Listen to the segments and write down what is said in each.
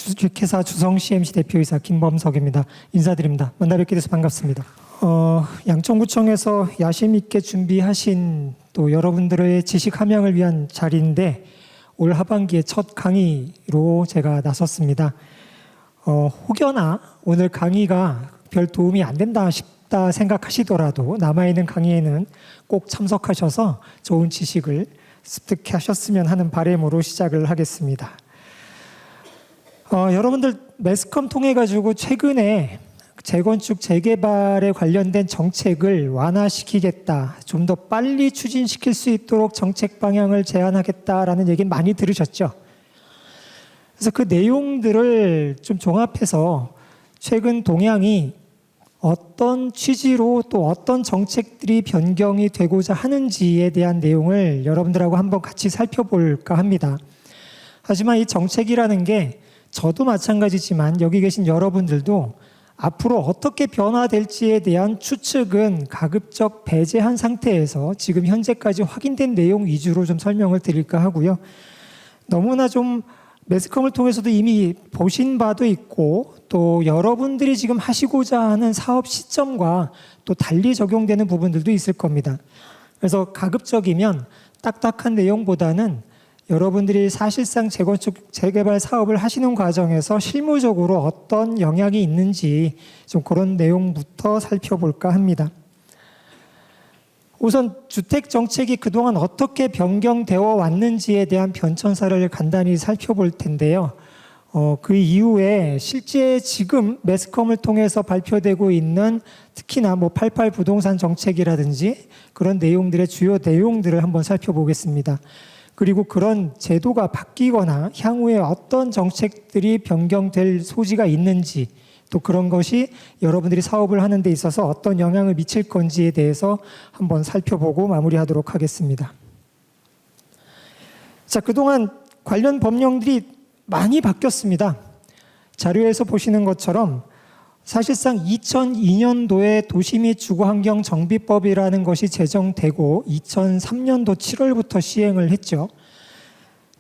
주식회사 주성 CMC 대표이사 김범석입니다. 인사드립니다. 만나 뵙게 돼서 반갑습니다. 양천구청에서 야심 있게 준비하신 또 여러분들의 지식 함양을 위한 자리인데 올 하반기에 첫 강의로 제가 나섰습니다. 혹여나 오늘 강의가 별 도움이 안 된다 싶다 생각하시더라도 남아있는 강의에는 꼭 참석하셔서 좋은 지식을 습득하셨으면 하는 바람으로 시작을 하겠습니다. 여러분들 매스컴 통해 가지고 최근에 재건축 재개발에 관련된 정책을 완화시키겠다, 좀 더 빨리 추진시킬 수 있도록 정책 방향을 제안하겠다라는 얘기 많이 들으셨죠? 그래서 그 내용들을 좀 종합해서 최근 동향이 어떤 취지로 또 어떤 정책들이 변경이 되고자 하는지에 대한 내용을 여러분들하고 한번 같이 살펴볼까 합니다. 하지만 이 정책이라는 게 저도 마찬가지지만 여기 계신 여러분들도 앞으로 어떻게 변화될지에 대한 추측은 가급적 배제한 상태에서 지금 현재까지 확인된 내용 위주로 좀 설명을 드릴까 하고요. 너무나 좀 매스컴을 통해서도 이미 보신 바도 있고 또 여러분들이 지금 하시고자 하는 사업 시점과 또 달리 적용되는 부분들도 있을 겁니다. 그래서 가급적이면 딱딱한 내용보다는 여러분들이 사실상 재건축, 재개발 사업을 하시는 과정에서 실무적으로 어떤 영향이 있는지 좀 그런 내용부터 살펴볼까 합니다. 우선 주택 정책이 그동안 어떻게 변경되어 왔는지에 대한 변천사를 간단히 살펴볼 텐데요. 그 이후에 실제 지금 매스컴을 통해서 발표되고 있는 특히나 88 부동산 정책이라든지 그런 내용들의 주요 내용들을 한번 살펴보겠습니다. 그리고 그런 제도가 바뀌거나 향후에 어떤 정책들이 변경될 소지가 있는지 또 그런 것이 여러분들이 사업을 하는 데 있어서 어떤 영향을 미칠 건지에 대해서 한번 살펴보고 마무리하도록 하겠습니다. 자, 그동안 관련 법령들이 많이 바뀌었습니다. 자료에서 보시는 것처럼 사실상 2002년도에 도시 및 주거환경 정비법이라는 것이 제정되고 2003년도 7월부터 시행을 했죠.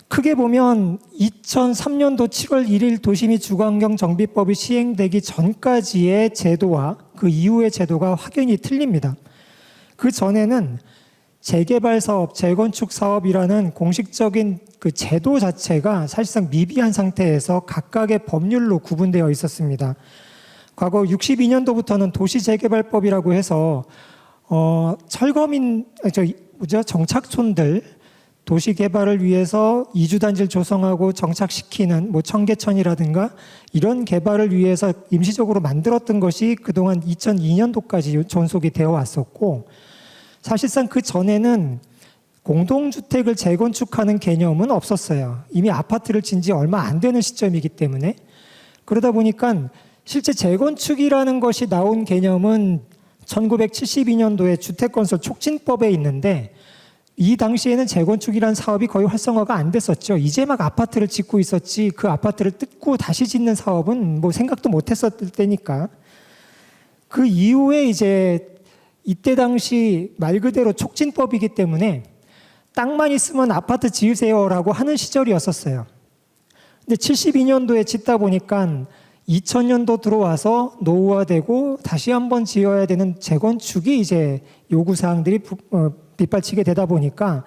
크게 보면 2003년도 7월 1일 도시 및 주거환경 정비법이 시행되기 전까지의 제도와 그 이후의 제도가 확연히 틀립니다. 그 전에는 재개발 사업, 재건축 사업이라는 공식적인 그 제도 자체가 사실상 미비한 상태에서 각각의 법률로 구분되어 있었습니다. 과거 62년도부터는 도시재개발법이라고 해서 정착촌들 도시 개발을 위해서 이주단지를 조성하고 정착시키는 청계천이라든가 이런 개발을 위해서 임시적으로 만들었던 것이 그동안 2002년도까지 존속이 되어 왔었고 사실상 그 전에는 공동주택을 재건축하는 개념은 없었어요. 이미 아파트를 진 지 얼마 안 되는 시점이기 때문에 그러다 보니까 실제 재건축이라는 것이 나온 개념은 1972년도에 주택건설 촉진법에 있는데 이 당시에는 재건축이라는 사업이 거의 활성화가 안 됐었죠. 이제 막 아파트를 짓고 있었지 그 아파트를 뜯고 다시 짓는 사업은 생각도 못 했었을 때니까 그 이후에 이제 이때 당시 말 그대로 촉진법이기 때문에 땅만 있으면 아파트 지으세요라고 하는 시절이었었어요. 근데 72년도에 짓다 보니까 2000년도 들어와서 노후화되고 다시 한번 지어야 되는 재건축이 이제 요구사항들이 빗발치게 되다 보니까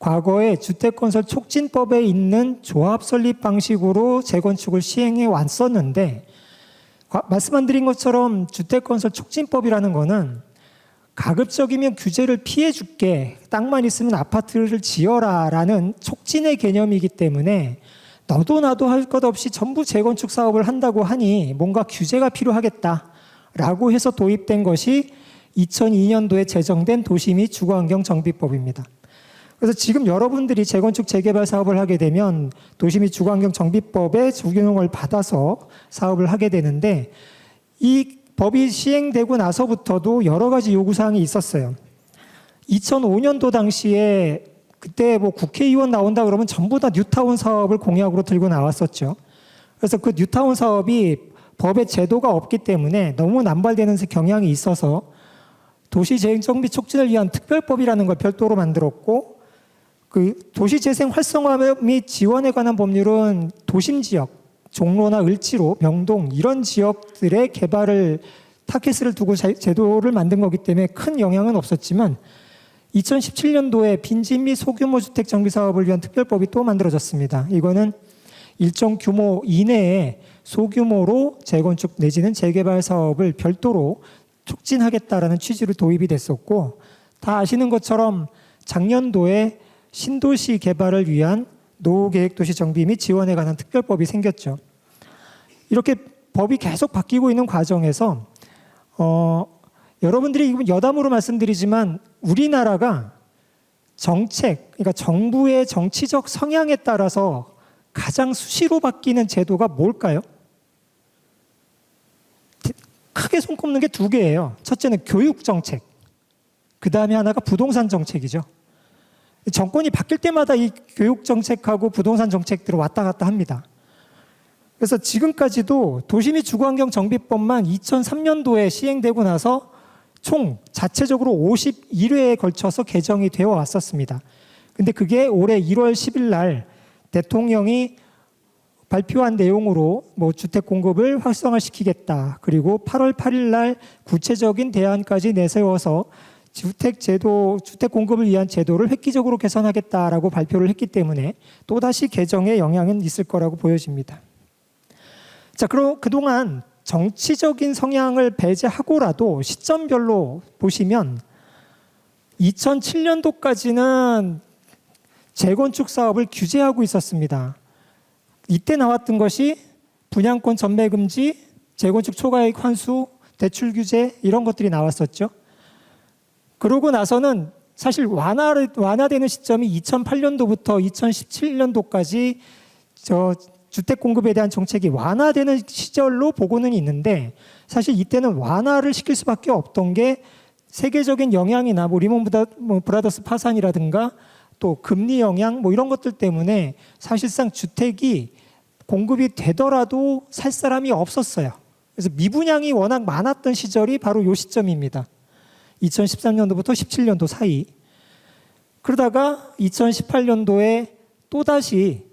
과거에 주택건설 촉진법에 있는 조합 설립 방식으로 재건축을 시행해 왔었는데 말씀 드린 것처럼 주택건설 촉진법이라는 거는 가급적이면 규제를 피해 줄게 땅만 있으면 아파트를 지어라 라는 촉진의 개념이기 때문에 너도 나도 할 것 없이 전부 재건축 사업을 한다고 하니 뭔가 규제가 필요하겠다라고 해서 도입된 것이 2002년도에 제정된 도시 및 주거환경 정비법입니다. 그래서 지금 여러분들이 재건축 재개발 사업을 하게 되면 도시 및 주거환경 정비법의 적용을 받아서 사업을 하게 되는데 이 법이 시행되고 나서부터도 여러 가지 요구사항이 있었어요. 2005년도 당시에 그때 국회의원 나온다 그러면 전부 다 뉴타운 사업을 공약으로 들고 나왔었죠. 그래서 그 뉴타운 사업이 법의 제도가 없기 때문에 너무 남발되는 경향이 있어서 도시재생정비 촉진을 위한 특별법이라는 걸 별도로 만들었고 그 도시재생 활성화 및 지원에 관한 법률은 도심지역 종로나 을지로, 명동 이런 지역들의 개발을 타켓을 두고 제도를 만든 거기 때문에 큰 영향은 없었지만 2017년도에 빈집 및 소규모 주택 정비 사업을 위한 특별법이 또 만들어졌습니다. 이거는 일정 규모 이내에 소규모로 재건축 내지는 재개발 사업을 별도로 촉진하겠다라는 취지로 도입이 됐었고, 다 아시는 것처럼 작년도에 신도시 개발을 위한 노후계획도시 정비 및 지원에 관한 특별법이 생겼죠. 이렇게 법이 계속 바뀌고 있는 과정에서 여러분들이 여담으로 말씀드리지만 우리나라가 정책, 그러니까 정부의 정치적 성향에 따라서 가장 수시로 바뀌는 제도가 뭘까요? 크게 손꼽는 게 두 개예요. 첫째는 교육 정책, 그 다음에 하나가 부동산 정책이죠. 정권이 바뀔 때마다 이 교육 정책하고 부동산 정책들을 왔다 갔다 합니다. 그래서 지금까지도 도시 및 주거환경 정비법만 2003년도에 시행되고 나서 총 자체적으로 51회에 걸쳐서 개정이 되어 왔었습니다. 근데 그게 올해 1월 10일 날 대통령이 발표한 내용으로 주택 공급을 활성화시키겠다. 그리고 8월 8일 날 구체적인 대안까지 내세워서 주택 공급을 위한 제도를 획기적으로 개선하겠다라고 발표를 했기 때문에 또다시 개정에 영향은 있을 거라고 보여집니다. 자, 그럼 그동안 정치적인 성향을 배제하고라도 시점별로 보시면 2007년도까지는 재건축 사업을 규제하고 있었습니다. 이때 나왔던 것이 분양권 전매 금지, 재건축 초과이익 환수, 대출 규제 이런 것들이 나왔었죠. 그러고 나서는 사실 완화되는 시점이 2008년도부터 2017년도까지 주택 공급에 대한 정책이 완화되는 시절로 보고는 있는데, 사실 이때는 완화를 시킬 수밖에 없던 게 세계적인 영향이나 리먼 브라더스 파산이라든가 또 금리 영향 이런 것들 때문에 사실상 주택이 공급이 되더라도 살 사람이 없었어요. 그래서 미분양이 워낙 많았던 시절이 바로 이 시점입니다. 2013년도부터 17년도 사이. 그러다가 2018년도에 또다시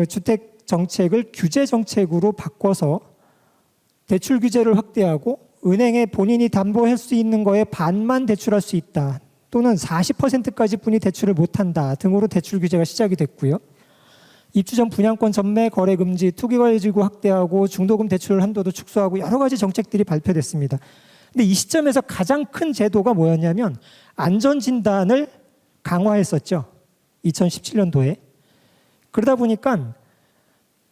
주택 정책을 규제 정책으로 바꿔서 대출 규제를 확대하고 은행에 본인이 담보할 수 있는 거에 반만 대출할 수 있다. 또는 40%까지 뿐이 대출을 못한다 등으로 대출 규제가 시작이 됐고요. 입주 전 분양권 전매 거래 금지, 투기과열지구 확대하고 중도금 대출 한도도 축소하고 여러 가지 정책들이 발표됐습니다. 근데 이 시점에서 가장 큰 제도가 뭐였냐면 안전진단을 강화했었죠. 2017년도에. 그러다 보니까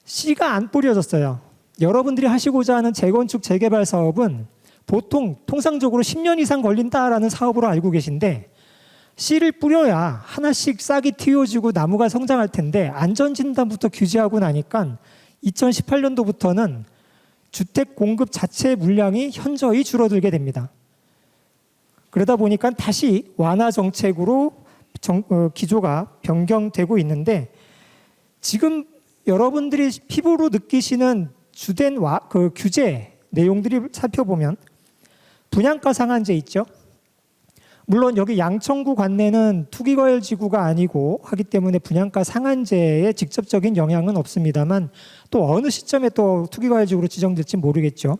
씨가 안 뿌려졌어요. 여러분들이 하시고자 하는 재건축, 재개발 사업은 보통 통상적으로 10년 이상 걸린다라는 사업으로 알고 계신데 씨를 뿌려야 하나씩 싹이 틔워지고 나무가 성장할 텐데 안전진단부터 규제하고 나니까 2018년도부터는 주택 공급 자체의 물량이 현저히 줄어들게 됩니다. 그러다 보니까 다시 완화 정책으로 기조가 변경되고 있는데, 지금 여러분들이 피부로 느끼시는 주된 규제 내용들이 살펴보면 분양가 상한제 있죠. 물론 여기 양천구 관내는 투기과열지구가 아니고 하기 때문에 분양가 상한제에 직접적인 영향은 없습니다만 또 어느 시점에 또 투기과열지구로 지정될지 모르겠죠.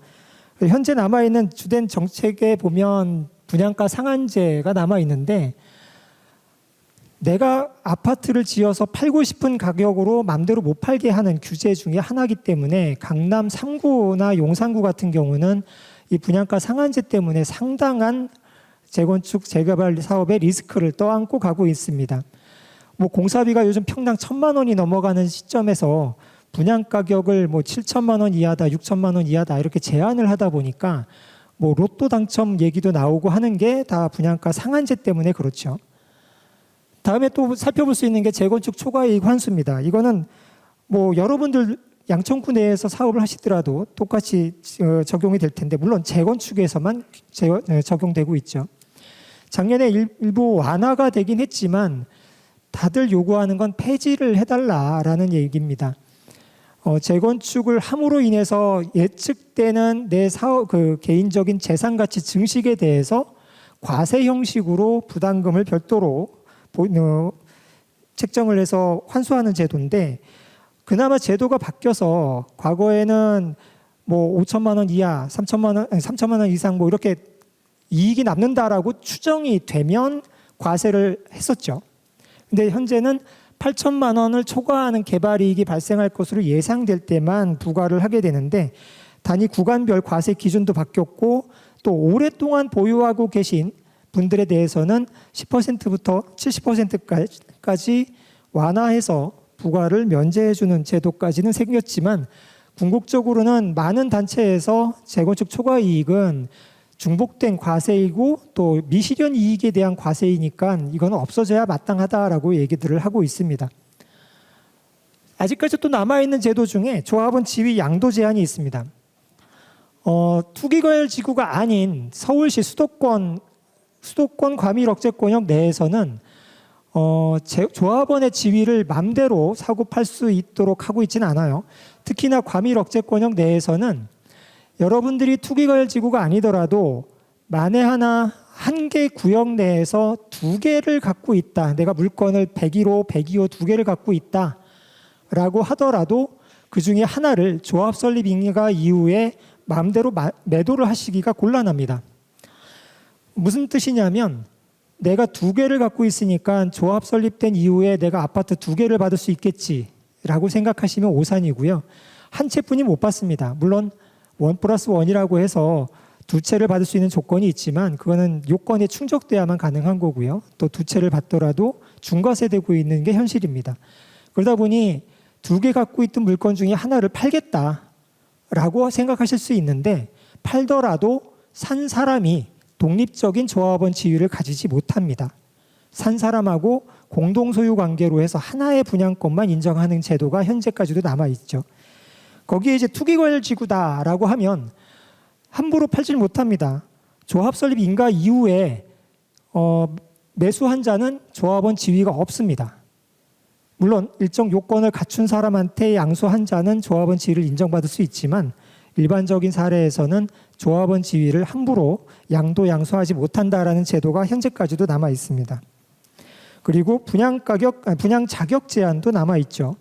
현재 남아있는 주된 정책에 보면 분양가 상한제가 남아있는데, 내가 아파트를 지어서 팔고 싶은 가격으로 마음대로 못 팔게 하는 규제 중에 하나이기 때문에 강남 3구나 용산구 같은 경우는 이 분양가 상한제 때문에 상당한 재건축, 재개발 사업의 리스크를 떠안고 가고 있습니다. 공사비가 요즘 평당 1,000만 원이 넘어가는 시점에서 분양가격을 7천만 원 이하다, 6천만 원 이하다 이렇게 제한을 하다 보니까 로또 당첨 얘기도 나오고 하는 게 다 분양가 상한제 때문에 그렇죠. 다음에 또 살펴볼 수 있는 게 재건축 초과이익 환수입니다. 이거는 여러분들 양천구 내에서 사업을 하시더라도 똑같이 적용이 될 텐데, 물론 재건축에서만 적용되고 있죠. 작년에 일부 완화가 되긴 했지만 다들 요구하는 건 폐지를 해달라라는 얘기입니다. 재건축을 함으로 인해서 예측되는 내 사업, 개인적인 재산 가치 증식에 대해서 과세 형식으로 부담금을 별도로 책정을 해서 환수하는 제도인데, 그나마 제도가 바뀌어서 과거에는 뭐 5천만 원 이하, 3천만 원 이상 뭐 이렇게 이익이 남는다라고 추정이 되면 과세를 했었죠. 근데 현재는 8천만 원을 초과하는 개발 이익이 발생할 것으로 예상될 때만 부과를 하게 되는데, 단위 구간별 과세 기준도 바뀌었고, 또 오랫동안 보유하고 계신 분들에 대해서는 10%부터 70%까지 완화해서 부과를 면제해주는 제도까지는 생겼지만, 궁극적으로는 많은 단체에서 재건축 초과 이익은 중복된 과세이고 또 미실현 이익에 대한 과세이니까 이건 없어져야 마땅하다라고 얘기들을 하고 있습니다. 아직까지 또 남아있는 제도 중에 조합원 지위 양도 제한이 있습니다. 투기과열지구가 아닌 서울시 수도권 과밀 억제권역 내에서는 조합원의 지위를 맘대로 사고 팔 수 있도록 하고 있지는 않아요. 특히나 과밀 억제권역 내에서는 여러분들이 투기과열지구가 아니더라도 만에 하나 한 개 구역 내에서 두 개를 갖고 있다. 내가 물건을 101호, 102호 두 개를 갖고 있다. 라고 하더라도 그 중에 하나를 조합 설립 인가 이후에 마음대로 매도를 하시기가 곤란합니다. 무슨 뜻이냐면 내가 두 개를 갖고 있으니까 조합 설립된 이후에 내가 아파트 두 개를 받을 수 있겠지라고 생각하시면 오산이고요. 한 채뿐이 못 받습니다. 물론 1+1이라고 해서 두 채를 받을 수 있는 조건이 있지만 그거는 요건에 충족돼야만 가능한 거고요. 또 두 채를 받더라도 중과세되고 있는 게 현실입니다. 그러다 보니 두 개 갖고 있던 물건 중에 하나를 팔겠다라고 생각하실 수 있는데, 팔더라도 산 사람이 독립적인 조합원 지위를 가지지 못합니다. 산 사람하고 공동소유 관계로 해서 하나의 분양권만 인정하는 제도가 현재까지도 남아있죠. 거기에 이제 투기과열지구다라고 하면 함부로 팔질 못합니다. 조합 설립 인가 이후에 매수한 자는 조합원 지위가 없습니다. 물론 일정 요건을 갖춘 사람한테 양수한 자는 조합원 지위를 인정받을 수 있지만 일반적인 사례에서는 조합원 지위를 함부로 양수하지 못한다라는 제도가 현재까지도 남아 있습니다. 그리고 분양 자격 제한도 남아 있죠.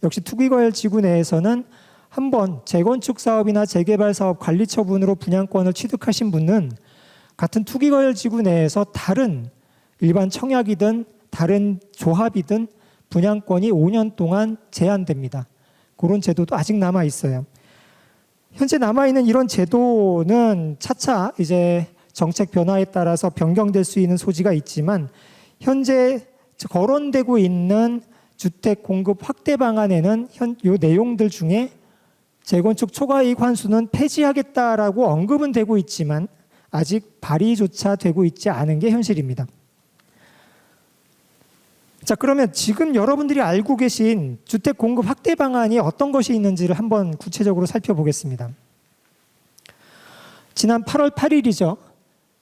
역시 투기과열지구 내에서는 한번 재건축 사업이나 재개발 사업 관리 처분으로 분양권을 취득하신 분은 같은 투기과열지구 내에서 다른 일반 청약이든 다른 조합이든 분양권이 5년 동안 제한됩니다. 그런 제도도 아직 남아 있어요. 현재 남아 있는 이런 제도는 차차 이제 정책 변화에 따라서 변경될 수 있는 소지가 있지만, 현재 거론되고 있는 주택 공급 확대 방안에는 요 내용들 중에 재건축 초과이익 환수는 폐지하겠다라고 언급은 되고 있지만 아직 발의조차 되고 있지 않은 게 현실입니다. 자, 그러면 지금 여러분들이 알고 계신 주택 공급 확대 방안이 어떤 것이 있는지를 한번 구체적으로 살펴보겠습니다. 지난 8월 8일이죠.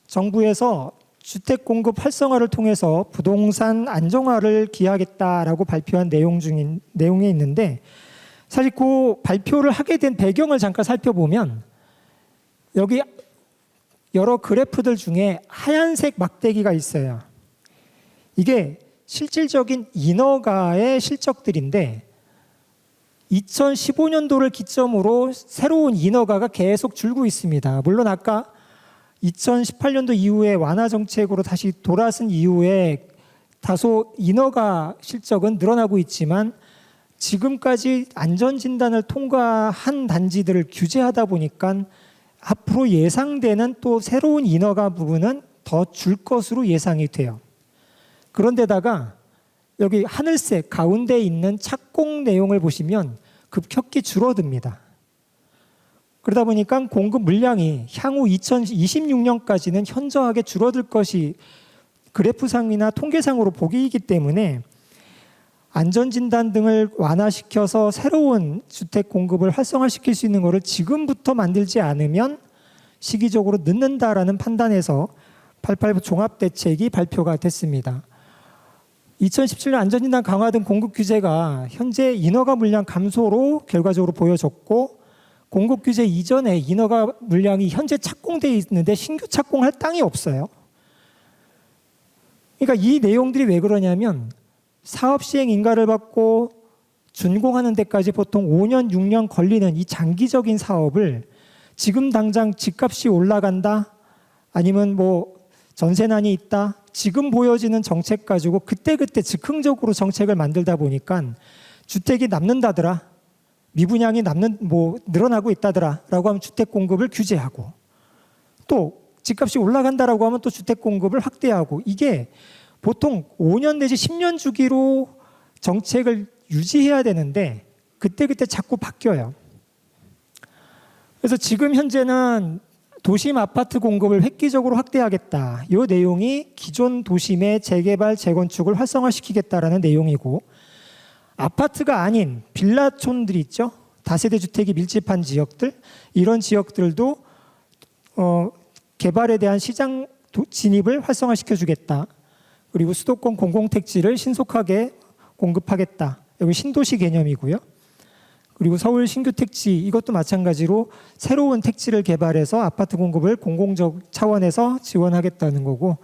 정부에서 주택 공급 활성화를 통해서 부동산 안정화를 기하겠다라고 발표한 내용이 있는데, 사실 그 발표를 하게 된 배경을 잠깐 살펴보면 여기 여러 그래프들 중에 하얀색 막대기가 있어요. 이게 실질적인 인허가의 실적들인데 2015년도를 기점으로 새로운 인허가가 계속 줄고 있습니다. 물론 아까 2018년도 이후에 완화 정책으로 다시 돌아선 이후에 다소 인허가 실적은 늘어나고 있지만 지금까지 안전진단을 통과한 단지들을 규제하다 보니까 앞으로 예상되는 또 새로운 인허가 부분은 더 줄 것으로 예상이 돼요. 그런데다가 여기 하늘색 가운데 있는 착공 내용을 보시면 급격히 줄어듭니다. 그러다 보니까 공급 물량이 향후 2026년까지는 현저하게 줄어들 것이 그래프상이나 통계상으로 보기이기 때문에 안전진단 등을 완화시켜서 새로운 주택 공급을 활성화시킬 수 있는 것을 지금부터 만들지 않으면 시기적으로 늦는다라는 판단에서 8.8 종합대책이 발표가 됐습니다. 2017년 안전진단 강화 등 공급 규제가 현재 인허가 물량 감소로 결과적으로 보여졌고, 공급 규제 이전에 인허가 물량이 현재 착공되어 있는데 신규 착공할 땅이 없어요. 그러니까 이 내용들이 왜 그러냐면 사업 시행 인가를 받고 준공하는 데까지 보통 5년, 6년 걸리는 이 장기적인 사업을 지금 당장 집값이 올라간다, 아니면 뭐 전세난이 있다, 지금 보여지는 정책 가지고 그때그때 즉흥적으로 정책을 만들다 보니까 주택이 남는다더라, 미분양이 늘어나고 있다더라라고 하면 주택 공급을 규제하고, 또 집값이 올라간다라고 하면 또 주택 공급을 확대하고, 이게 보통 5년 내지 10년 주기로 정책을 유지해야 되는데 그때그때 자꾸 바뀌어요. 그래서 지금 현재는 도심 아파트 공급을 획기적으로 확대하겠다, 이 내용이 기존 도심의 재개발, 재건축을 활성화시키겠다라는 내용이고, 아파트가 아닌 빌라촌들이 있죠. 다세대 주택이 밀집한 지역들, 이런 지역들도 개발에 대한 시장 진입을 활성화시켜주겠다. 그리고 수도권 공공택지를 신속하게 공급하겠다. 여기 신도시 개념이고요. 그리고 서울 신규 택지, 이것도 마찬가지로 새로운 택지를 개발해서 아파트 공급을 공공적 차원에서 지원하겠다는 거고,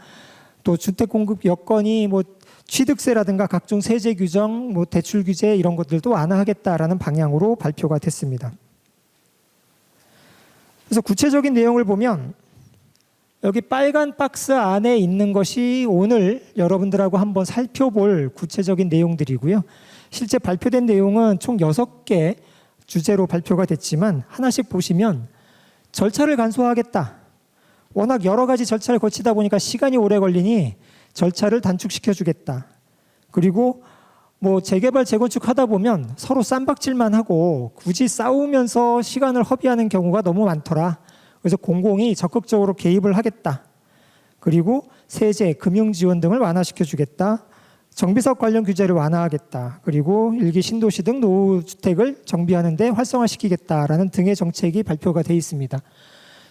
또 주택 공급 여건이 뭐 취득세라든가 각종 세제 규정, 뭐 대출 규제 이런 것들도 완화하겠다라는 방향으로 발표가 됐습니다. 그래서 구체적인 내용을 보면 여기 빨간 박스 안에 있는 것이 오늘 여러분들하고 한번 살펴볼 구체적인 내용들이고요. 실제 발표된 내용은 총 6개 주제로 발표가 됐지만 하나씩 보시면 절차를 간소화하겠다. 워낙 여러 가지 절차를 거치다 보니까 시간이 오래 걸리니 절차를 단축시켜 주겠다. 그리고 뭐 재개발, 재건축 하다 보면 서로 쌈박질만 하고 굳이 싸우면서 시간을 허비하는 경우가 너무 많더라. 그래서 공공이 적극적으로 개입을 하겠다. 그리고 세제, 금융 지원 등을 완화시켜 주겠다. 정비사업 관련 규제를 완화하겠다. 그리고 일기 신도시 등 노후주택을 정비하는 데 활성화시키겠다라는 등의 정책이 발표가 돼 있습니다.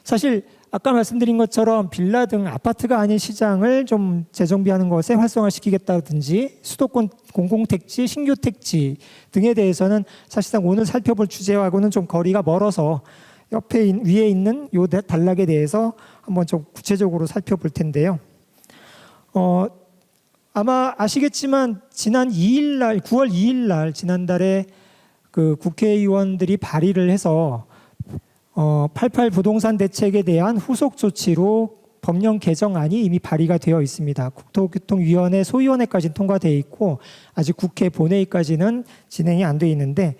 사실 아까 말씀드린 것처럼 빌라 등 아파트가 아닌 시장을 좀 재정비하는 것에 활성화시키겠다든지 수도권 공공택지, 신규 택지 등에 대해서는 사실상 오늘 살펴볼 주제하고는 좀 거리가 멀어서 위에 있는 이 단락에 대해서 한번 좀 구체적으로 살펴볼 텐데요. 아마 아시겠지만 지난 9월 2일 날 지난달에 그 국회의원들이 발의를 해서 88 부동산 대책에 대한 후속 조치로 법령 개정안이 이미 발의가 되어 있습니다. 국토교통위원회 소위원회까지는 통과되어 있고 아직 국회 본회의까지는 진행이 안 돼 있는데,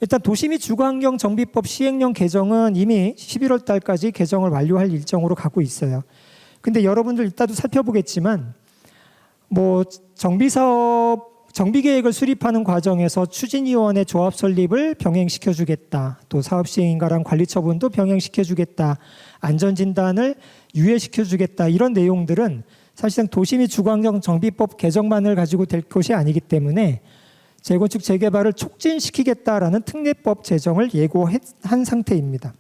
일단 도시 및 주거환경정비법 시행령 개정은 이미 11월 달까지 개정을 완료할 일정으로 가고 있어요. 근데 여러분들 이따도 살펴보겠지만 뭐 정비계획을 수립하는 과정에서 추진위원회 조합 설립을 병행시켜주겠다. 또 사업시행인가랑 관리처분도 병행시켜주겠다. 안전진단을 유예시켜주겠다. 이런 내용들은 사실상 도시 및 주거환경정비법 개정만을 가지고 될 것이 아니기 때문에 재건축 재개발을 촉진시키겠다라는 특례법 제정을 예고한 상태입니다.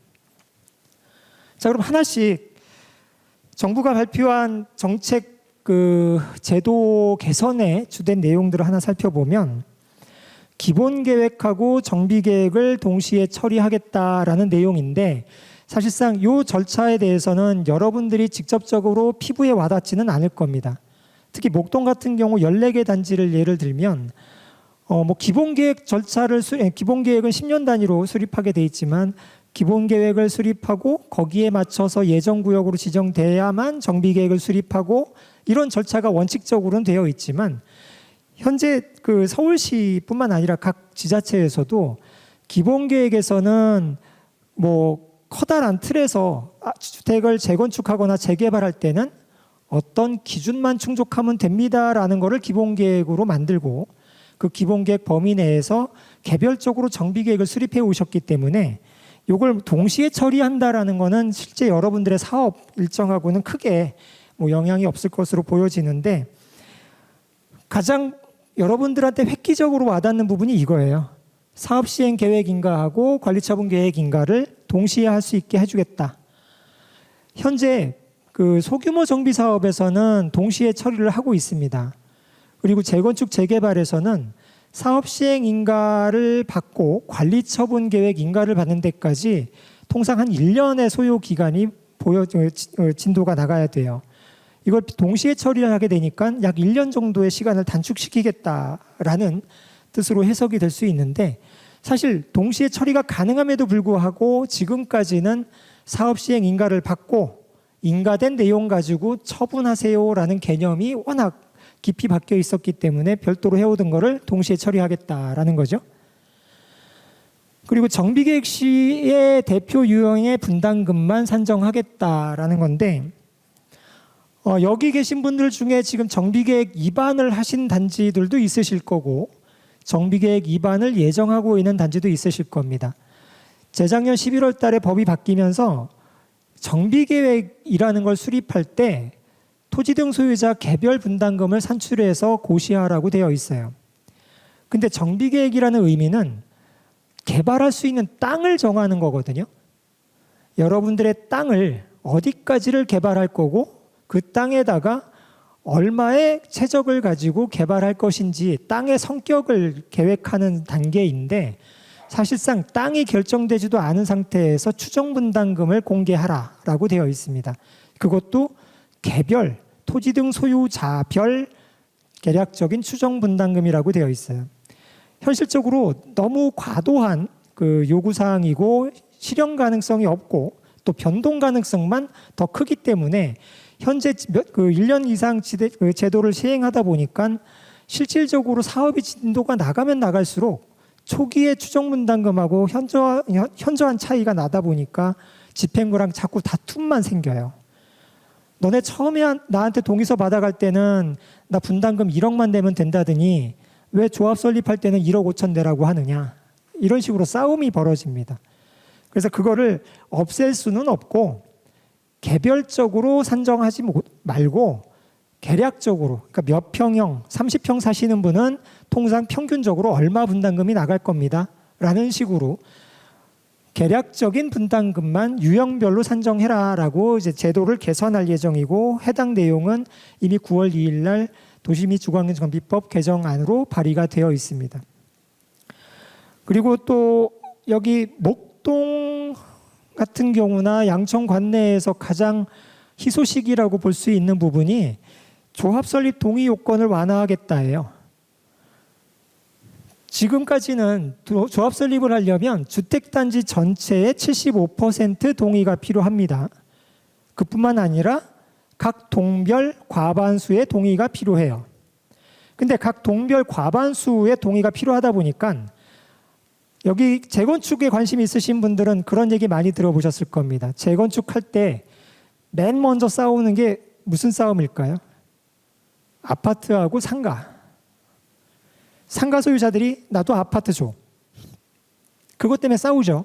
자, 그럼 하나씩 정부가 발표한 정책 제도 개선의 주된 내용들을 하나 살펴보면, 기본계획하고 정비계획을 동시에 처리하겠다라는 내용인데, 사실상 이 절차에 대해서는 여러분들이 직접적으로 피부에 와닿지는 않을 겁니다. 특히 목동 같은 경우 14개 단지를 예를 들면 기본계획 기본계획은 10년 단위로 수립하게 돼 있지만 기본계획을 수립하고 거기에 맞춰서 예정구역으로 지정돼야만 정비계획을 수립하고, 이런 절차가 원칙적으로는 되어 있지만 현재 그 서울시뿐만 아니라 각 지자체에서도 기본계획에서는 뭐 커다란 틀에서 주택을 재건축하거나 재개발할 때는 어떤 기준만 충족하면 됩니다라는 것을 기본계획으로 만들고, 그 기본계획 범위 내에서 개별적으로 정비계획을 수립해 오셨기 때문에 이걸 동시에 처리한다라는 것은 실제 여러분들의 사업 일정하고는 크게 뭐 영향이 없을 것으로 보여지는데, 가장 여러분들한테 획기적으로 와닿는 부분이 이거예요. 사업시행 계획인가하고 관리처분 계획인가를 동시에 할 수 있게 해주겠다. 현재 그 소규모 정비 사업에서는 동시에 처리를 하고 있습니다. 그리고 재건축 재개발에서는 사업시행 인가를 받고 관리처분 계획 인가를 받는 데까지 통상 한 1년의 소요 기간이 진도가 나가야 돼요. 이걸 동시에 처리를 하게 되니까 약 1년 정도의 시간을 단축시키겠다라는 뜻으로 해석이 될 수 있는데 사실 동시에 처리가 가능함에도 불구하고 지금까지는 사업 시행 인가를 받고 인가된 내용 가지고 처분하세요라는 개념이 워낙 깊이 박혀 있었기 때문에 별도로 해오던 거를 동시에 처리하겠다라는 거죠. 그리고 정비계획 시의 대표 유형의 분담금만 산정하겠다라는 건데 여기 계신 분들 중에 지금 정비계획 입안을 하신 단지들도 있으실 거고 정비계획 입안을 예정하고 있는 단지도 있으실 겁니다. 재작년 11월 달에 법이 바뀌면서 정비계획이라는 걸 수립할 때 토지 등 소유자 개별 분담금을 산출해서 고시하라고 되어 있어요. 근데 정비계획이라는 의미는 개발할 수 있는 땅을 정하는 거거든요. 여러분들의 땅을 어디까지를 개발할 거고 그 땅에다가 얼마의 채적을 가지고 개발할 것인지 땅의 성격을 계획하는 단계인데 사실상 땅이 결정되지도 않은 상태에서 추정분담금을 공개하라라고 되어 있습니다. 그것도 개별, 토지 등 소유자별 계략적인 추정분담금이라고 되어 있어요. 현실적으로 너무 과도한 그 요구사항이고 실현 가능성이 없고 또 변동 가능성만 더 크기 때문에 현재 그 1년 이상 제도를 시행하다 보니까 실질적으로 사업의 진도가 나가면 나갈수록 초기에 추정분담금하고 현저한 차이가 나다 보니까 집행부랑 자꾸 다툼만 생겨요. 너네 처음에 나한테 동의서 받아갈 때는 나 분담금 1억만 내면 된다더니 왜 조합 설립할 때는 1억 5천 내라고 하느냐. 이런 식으로 싸움이 벌어집니다. 그래서 그거를 없앨 수는 없고 개별적으로 산정하지 말고 계략적으로 그러니까 몇 평형, 30평 사시는 분은 통상 평균적으로 얼마 분담금이 나갈 겁니다. 라는 식으로 계략적인 분담금만 유형별로 산정해라라고 이제 제도를 개선할 예정이고 해당 내용은 이미 9월 2일 날 도시 및 주거환경정비법 개정안으로 발의가 되어 있습니다. 그리고 또 여기 목동 같은 경우나 양천 관내에서 가장 희소식이라고 볼 수 있는 부분이 조합 설립 동의 요건을 완화하겠다예요. 지금까지는 조합 설립을 하려면 주택단지 전체의 75% 동의가 필요합니다. 그뿐만 아니라 각 동별 과반수의 동의가 필요해요. 근데 각 동별 과반수의 동의가 필요하다 보니까 여기 재건축에 관심이 있으신 분들은 그런 얘기 많이 들어보셨을 겁니다. 재건축할 때 맨 먼저 싸우는 게 무슨 싸움일까요? 아파트하고 상가. 상가 소유자들이 나도 아파트 줘. 그것 때문에 싸우죠.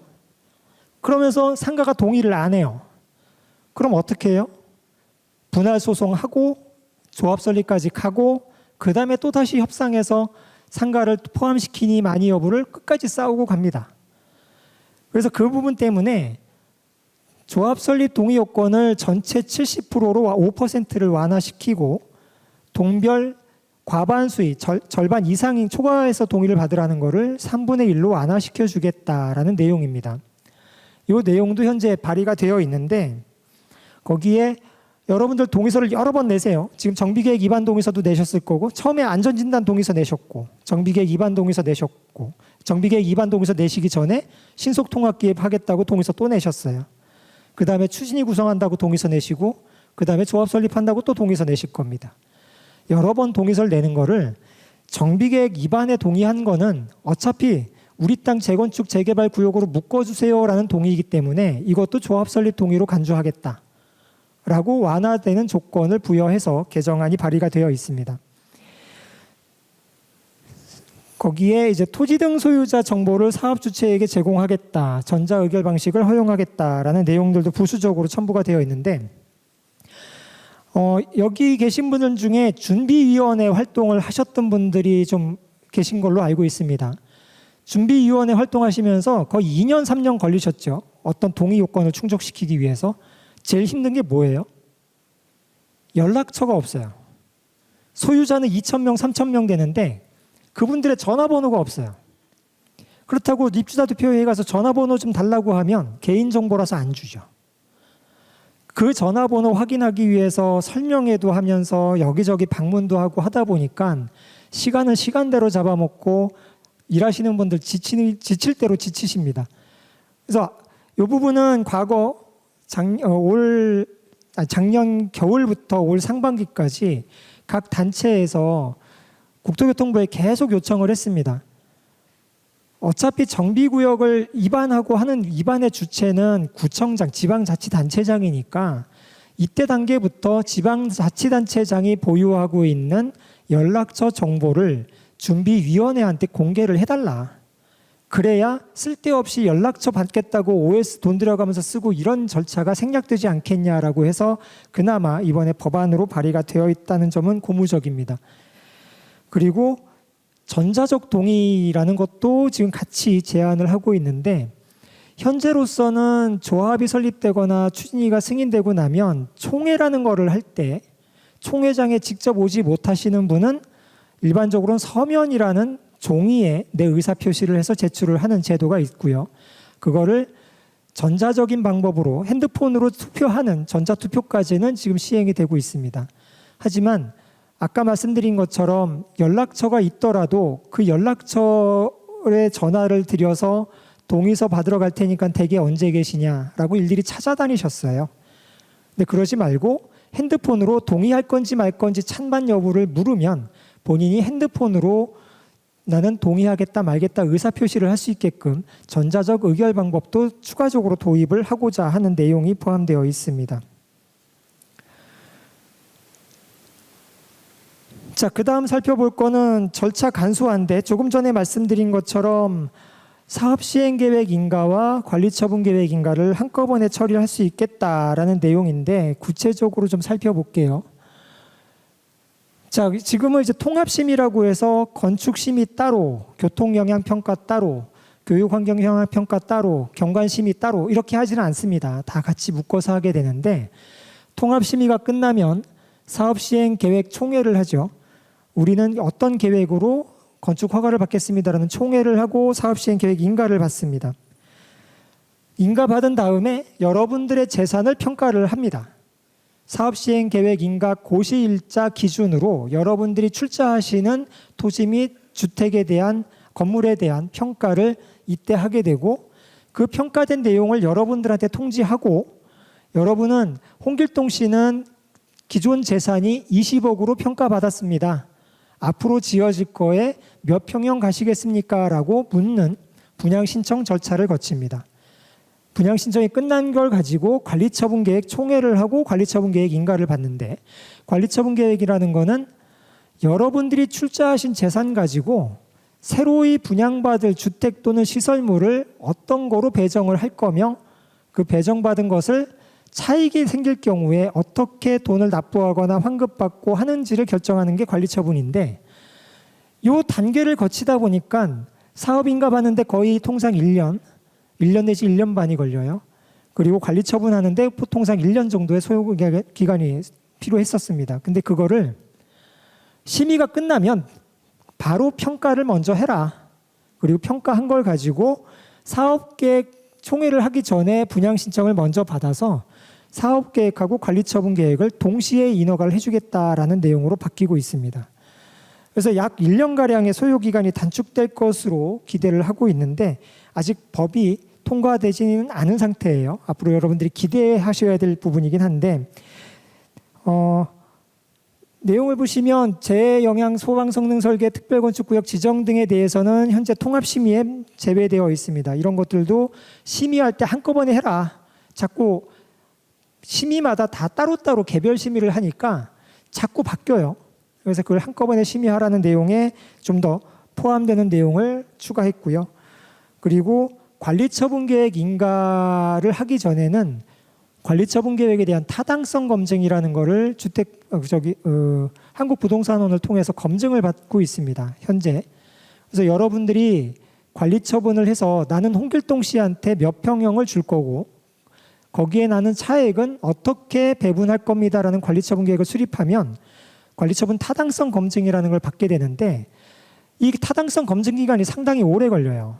그러면서 상가가 동의를 안 해요. 그럼 어떻게 해요? 분할 소송하고 조합 설립까지 하고 그 다음에 또다시 협상해서 상가를 포함시키니 마니 여부를 끝까지 싸우고 갑니다. 그래서 그 부분 때문에 조합 설립 동의 요건을 전체 70%로 5%를 완화시키고 동별 과반수의 절반 이상인 초과해서 동의를 받으라는 것을 3분의 1로 완화시켜 주겠다라는 내용입니다. 이 내용도 현재 발의가 되어 있는데 거기에 여러분들 동의서를 여러 번 내세요. 지금 정비계획 위반 동의서도 내셨을 거고 처음에 안전진단 동의서 내셨고 정비계획 위반 동의서 내셨고 정비계획 위반 동의서 내시기 전에 신속통합기획 하겠다고 동의서 또 내셨어요. 그 다음에 추진위 구성한다고 동의서 내시고 그 다음에 조합 설립한다고 또 동의서 내실 겁니다. 여러 번 동의서를 내는 거를 정비계획 위반에 동의한 거는 어차피 우리 땅 재건축 재개발 구역으로 묶어주세요라는 동의이기 때문에 이것도 조합 설립 동의로 간주하겠다. 라고 완화되는 조건을 부여해서 개정안이 발의가 되어 있습니다. 거기에 이제 토지 등 소유자 정보를 사업 주체에게 제공하겠다, 전자 의결 방식을 허용하겠다라는 내용들도 부수적으로 첨부가 되어 있는데 여기 계신 분들 중에 준비위원회 활동을 하셨던 분들이 좀 계신 걸로 알고 있습니다. 준비위원회 활동하시면서 거의 2년, 3년 걸리셨죠. 어떤 동의 요건을 충족시키기 위해서. 제일 힘든 게 뭐예요? 연락처가 없어요. 소유자는 2,000명, 3,000명 되는데 그분들의 전화번호가 없어요. 그렇다고 입주자 투표회에 가서 전화번호 좀 달라고 하면 개인정보라서 안 주죠. 그 전화번호 확인하기 위해서 설명회도 하면서 여기저기 방문도 하고 하다 보니까 시간을 시간대로 잡아먹고 일하시는 분들 지칠 대로 지치십니다. 그래서 이 부분은 과거 작년 겨울부터 올 상반기까지 각 단체에서 국토교통부에 계속 요청을 했습니다. 어차피 정비구역을 입안하고 하는 입안의 주체는 구청장, 지방자치단체장이니까 이때 단계부터 지방자치단체장이 보유하고 있는 연락처 정보를 준비위원회한테 공개를 해달라. 그래야 쓸데없이 연락처 받겠다고 OS 돈 들여가면서 쓰고 이런 절차가 생략되지 않겠냐라고 해서 그나마 이번에 법안으로 발의가 되어 있다는 점은 고무적입니다. 그리고 전자적 동의라는 것도 지금 같이 제안을 하고 있는데 현재로서는 조합이 설립되거나 추진위가 승인되고 나면 총회라는 거를 할 때 총회장에 직접 오지 못하시는 분은 일반적으로는 서면이라는 종이에 내 의사표시를 해서 제출을 하는 제도가 있고요. 그거를 전자적인 방법으로 핸드폰으로 투표하는 전자투표까지는 지금 시행이 되고 있습니다. 하지만 아까 말씀드린 것처럼 연락처가 있더라도 그 연락처에 전화를 드려서 동의서 받으러 갈 테니까 댁에 언제 계시냐라고 일일이 찾아다니셨어요. 근데 그러지 말고 핸드폰으로 동의할 건지 말 건지 찬반 여부를 물으면 본인이 핸드폰으로 나는 동의하겠다 말겠다 의사표시를 할 수 있게끔 전자적 의결 방법도 추가적으로 도입을 하고자 하는 내용이 포함되어 있습니다. 자, 그 다음 살펴볼 거는 절차 간소화인데 조금 전에 말씀드린 것처럼 사업 시행 계획 인가와 관리 처분 계획 인가를 한꺼번에 처리할 수 있겠다라는 내용인데 구체적으로 좀 살펴볼게요. 자, 지금은 이제 통합심의라고 해서 건축심의 따로, 교통영향평가 따로, 교육환경영향평가 따로, 경관심의 따로 이렇게 하지는 않습니다. 다 같이 묶어서 하게 되는데 통합심의가 끝나면 사업시행계획 총회를 하죠. 우리는 어떤 계획으로 건축 허가를 받겠습니다라는 총회를 하고 사업시행계획 인가를 받습니다. 인가받은 다음에 여러분들의 재산을 평가를 합니다. 사업시행계획 인가 고시일자 기준으로 여러분들이 출자하시는 토지 및 주택에 대한 건물에 대한 평가를 이때 하게 되고 그 평가된 내용을 여러분들한테 통지하고 여러분은 홍길동 씨는 기존 재산이 20억으로 평가받았습니다. 앞으로 지어질 거에 몇 평형 가시겠습니까? 라고 묻는 분양신청 절차를 거칩니다. 분양신청이 끝난 걸 가지고 관리처분계획 총회를 하고 관리처분계획 인가를 받는데 관리처분계획이라는 거는 여러분들이 출자하신 재산 가지고 새로이 분양받을 주택 또는 시설물을 어떤 거로 배정을 할 거며 그 배정받은 것을 차익이 생길 경우에 어떻게 돈을 납부하거나 환급받고 하는지를 결정하는 게 관리처분인데 이 단계를 거치다 보니까 사업인가 받는데 거의 통상 1년 내지 1년 반이 걸려요. 그리고 관리처분하는데 보통상 1년 정도의 소요기간이 필요했었습니다. 근데 그거를 심의가 끝나면 바로 평가를 먼저 해라. 그리고 평가한 걸 가지고 사업계획 총회를 하기 전에 분양신청을 먼저 받아서 사업계획하고 관리처분계획을 동시에 인허가를 해주겠다라는 내용으로 바뀌고 있습니다. 그래서 약 1년가량의 소요기간이 단축될 것으로 기대를 하고 있는데 아직 법이 통과되지는 않은 상태예요. 앞으로 여러분들이 기대하셔야 될 부분이긴 한데 내용을 보시면 재영향 소방 성능 설계 특별건축구역 지정 등에 대해서는 현재 통합심의에 제외되어 있습니다. 이런 것들도 심의할 때 한꺼번에 해라. 자꾸 심의마다 다 따로따로 개별 심의를 하니까 자꾸 바뀌어요. 그래서 그걸 한꺼번에 심의하라는 내용에 좀 더 포함되는 내용을 추가했고요. 그리고 관리처분계획 인가를 하기 전에는 관리처분계획에 대한 타당성 검증이라는 거를 한국부동산원을 통해서 검증을 받고 있습니다. 현재. 그래서 여러분들이 관리처분을 해서 나는 홍길동 씨한테 몇 평형을 줄 거고 거기에 나는 차액은 어떻게 배분할 겁니다라는 관리처분계획을 수립하면 관리처분 타당성 검증이라는 걸 받게 되는데 이 타당성 검증 기간이 상당히 오래 걸려요.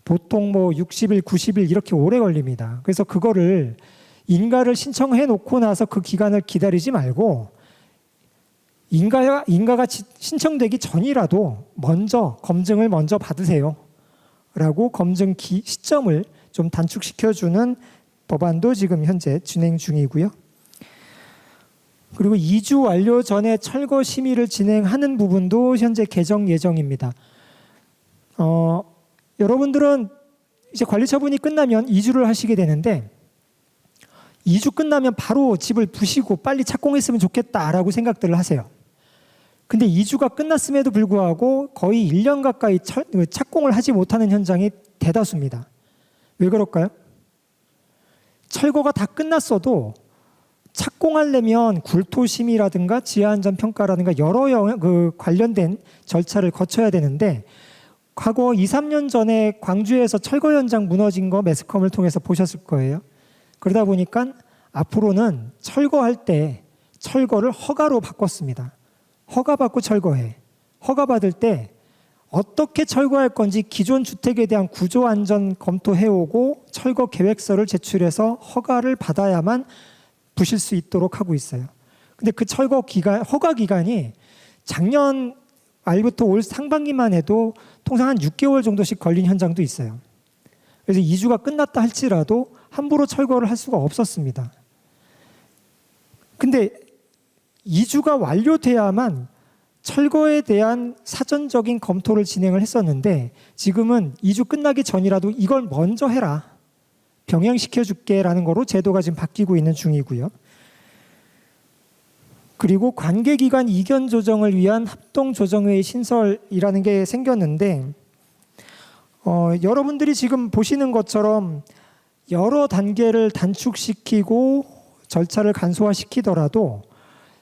보통 60일, 90일 이렇게 오래 걸립니다. 그래서 그거를 인가를 신청해 놓고 나서 그 기간을 기다리지 말고 인가가 신청되기 전이라도 먼저 검증을 먼저 받으세요. 라고 검증 시점을 좀 단축시켜주는 법안도 지금 현재 진행 중이고요. 그리고 2주 완료 전에 철거 심의를 진행하는 부분도 현재 개정 예정입니다. 여러분들은 이제 관리 처분이 끝나면 2주를 하시게 되는데 2주 끝나면 바로 집을 부시고 빨리 착공했으면 좋겠다라고 생각들을 하세요. 근데 2주가 끝났음에도 불구하고 거의 1년 가까이 착공을 하지 못하는 현장이 대다수입니다. 왜 그럴까요? 철거가 다 끝났어도 착공하려면 굴토심의라든가 지하안전평가라든가 여러 관련된 절차를 거쳐야 되는데 과거 2, 3년 전에 광주에서 철거 현장 무너진 거 매스컴을 통해서 보셨을 거예요. 그러다 보니까 앞으로는 철거할 때 철거를 허가로 바꿨습니다. 허가받고 철거해. 허가받을 때 어떻게 철거할 건지 기존 주택에 대한 구조안전 검토해오고 철거 계획서를 제출해서 허가를 받아야만 부실 수 있도록 하고 있어요. 근데 그 철거 기간, 허가 기간이 작년 말부터 올 상반기만 해도 통상 한 6개월 정도씩 걸린 현장도 있어요. 그래서 2주가 끝났다 할지라도 함부로 철거를 할 수가 없었습니다. 근데 2주가 완료돼야만 철거에 대한 사전적인 검토를 진행을 했었는데 지금은 2주 끝나기 전이라도 이걸 먼저 해라. 병행시켜줄게 라는 거로 제도가 지금 바뀌고 있는 중이고요. 그리고 관계기관 이견 조정을 위한 합동조정회의 신설이라는 게 생겼는데 여러분들이 지금 보시는 것처럼 여러 단계를 단축시키고 절차를 간소화시키더라도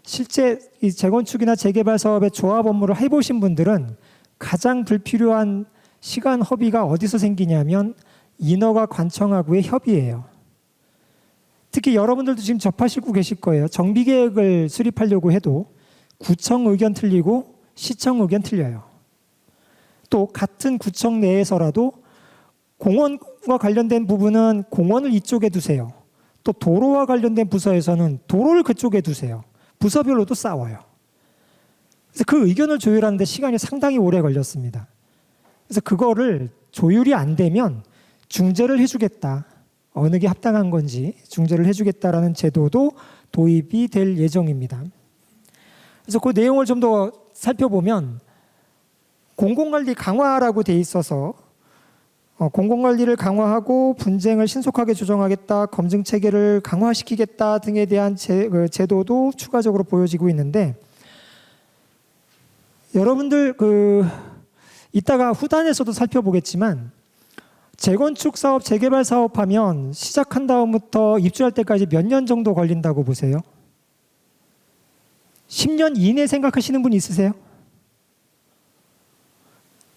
실제 이 재건축이나 재개발 사업의 조합 업무를 해보신 분들은 가장 불필요한 시간 허비가 어디서 생기냐면 인허가 관청하고의 협의예요. 특히 여러분들도 지금 접하시고 계실 거예요. 정비계획을 수립하려고 해도 구청 의견 틀리고 시청 의견 틀려요. 또 같은 구청 내에서라도 공원과 관련된 부분은 공원을 이쪽에 두세요. 또 도로와 관련된 부서에서는 도로를 그쪽에 두세요. 부서별로도 싸워요. 그래서 그 의견을 조율하는 데 시간이 상당히 오래 걸렸습니다. 그래서 그거를 조율이 안 되면 중재를 해주겠다. 어느 게 합당한 건지 중재를 해주겠다라는 제도도 도입이 될 예정입니다. 그래서 그 내용을 좀 더 살펴보면 공공관리 강화라고 돼 있어서 공공관리를 강화하고 분쟁을 신속하게 조정하겠다, 검증 체계를 강화시키겠다 등에 대한 제도도 추가적으로 보여지고 있는데 여러분들 이따가 후단에서도 살펴보겠지만 재건축 사업, 재개발 사업하면 시작한 다음부터 입주할 때까지 몇 년 정도 걸린다고 보세요? 10년 이내 생각하시는 분 있으세요?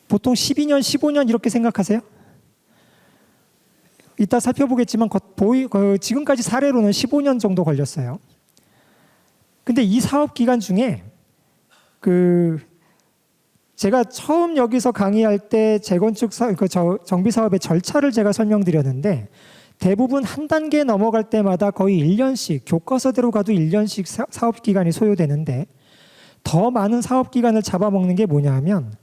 보통 12년, 15년 이렇게 생각하세요? 이따 살펴보겠지만 지금까지 사례로는 15년 정도 걸렸어요. 근데 이 사업 기간 중에 제가 처음 여기서 강의할 때 재건축 정비 사업의 절차를 제가 설명드렸는데 대부분 한 단계 넘어갈 때마다 거의 1년씩 교과서대로 가도 1년씩 사업 기간이 소요되는데 더 많은 사업 기간을 잡아먹는 게 뭐냐 하면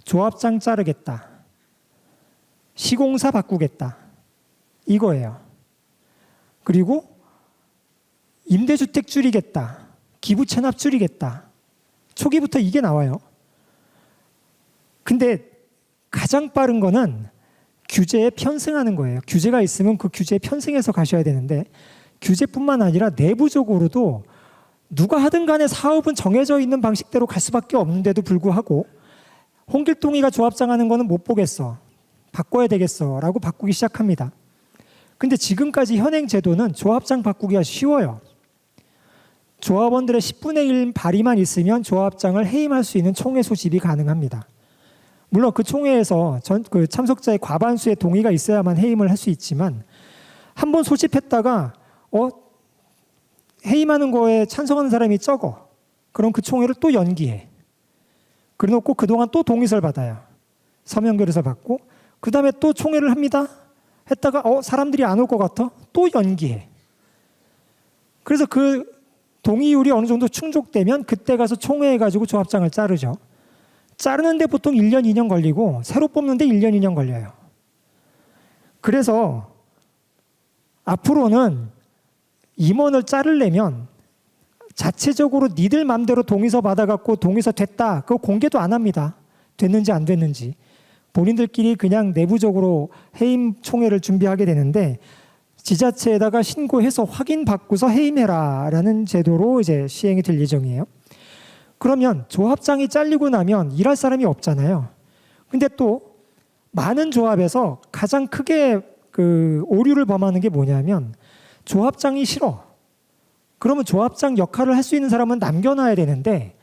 조합장 자르겠다. 시공사 바꾸겠다. 이거예요. 그리고 임대주택 줄이겠다. 기부 체납 줄이겠다. 초기부터 이게 나와요. 근데 가장 빠른 거는 규제에 편승하는 거예요. 규제가 있으면 그 규제에 편승해서 가셔야 되는데 규제뿐만 아니라 내부적으로도 누가 하든 간에 사업은 정해져 있는 방식대로 갈 수밖에 없는데도 불구하고 홍길동이가 조합장 하는 거는 못 보겠어. 바꿔야 되겠어. 라고 바꾸기 시작합니다. 근데 지금까지 현행 제도는 조합장 바꾸기가 쉬워요. 조합원들의 10분의 1 발의만 있으면 조합장을 해임할 수 있는 총회 소집이 가능합니다. 물론 그 총회에서 참석자의 과반수의 동의가 있어야만 해임을 할 수 있지만 한번 소집했다가 해임하는 거에 찬성하는 사람이 적어. 그럼 그 총회를 또 연기해. 그래놓고 그동안 또 동의서를 받아요. 서면 결의서 받고 그 다음에 또 총회를 합니다. 했다가 사람들이 안 올 것 같아? 또 연기해. 그래서 그 동의율이 어느 정도 충족되면 그때 가서 총회해가지고 조합장을 자르죠. 자르는데 보통 1년, 2년 걸리고 새로 뽑는데 1년, 2년 걸려요. 그래서 앞으로는 임원을 자르려면 자체적으로 니들 맘대로 동의서 받아갖고 동의서 됐다. 그거 공개도 안 합니다. 됐는지 안 됐는지. 본인들끼리 그냥 내부적으로 해임 총회를 준비하게 되는데 지자체에다가 신고해서 확인받고서 해임해라라는 제도로 이제 시행이 될 예정이에요. 그러면 조합장이 잘리고 나면 일할 사람이 없잖아요. 근데 또 많은 조합에서 가장 크게 그 오류를 범하는 게 뭐냐면 조합장이 싫어. 그러면 조합장 역할을 할 수 있는 사람은 남겨놔야 되는데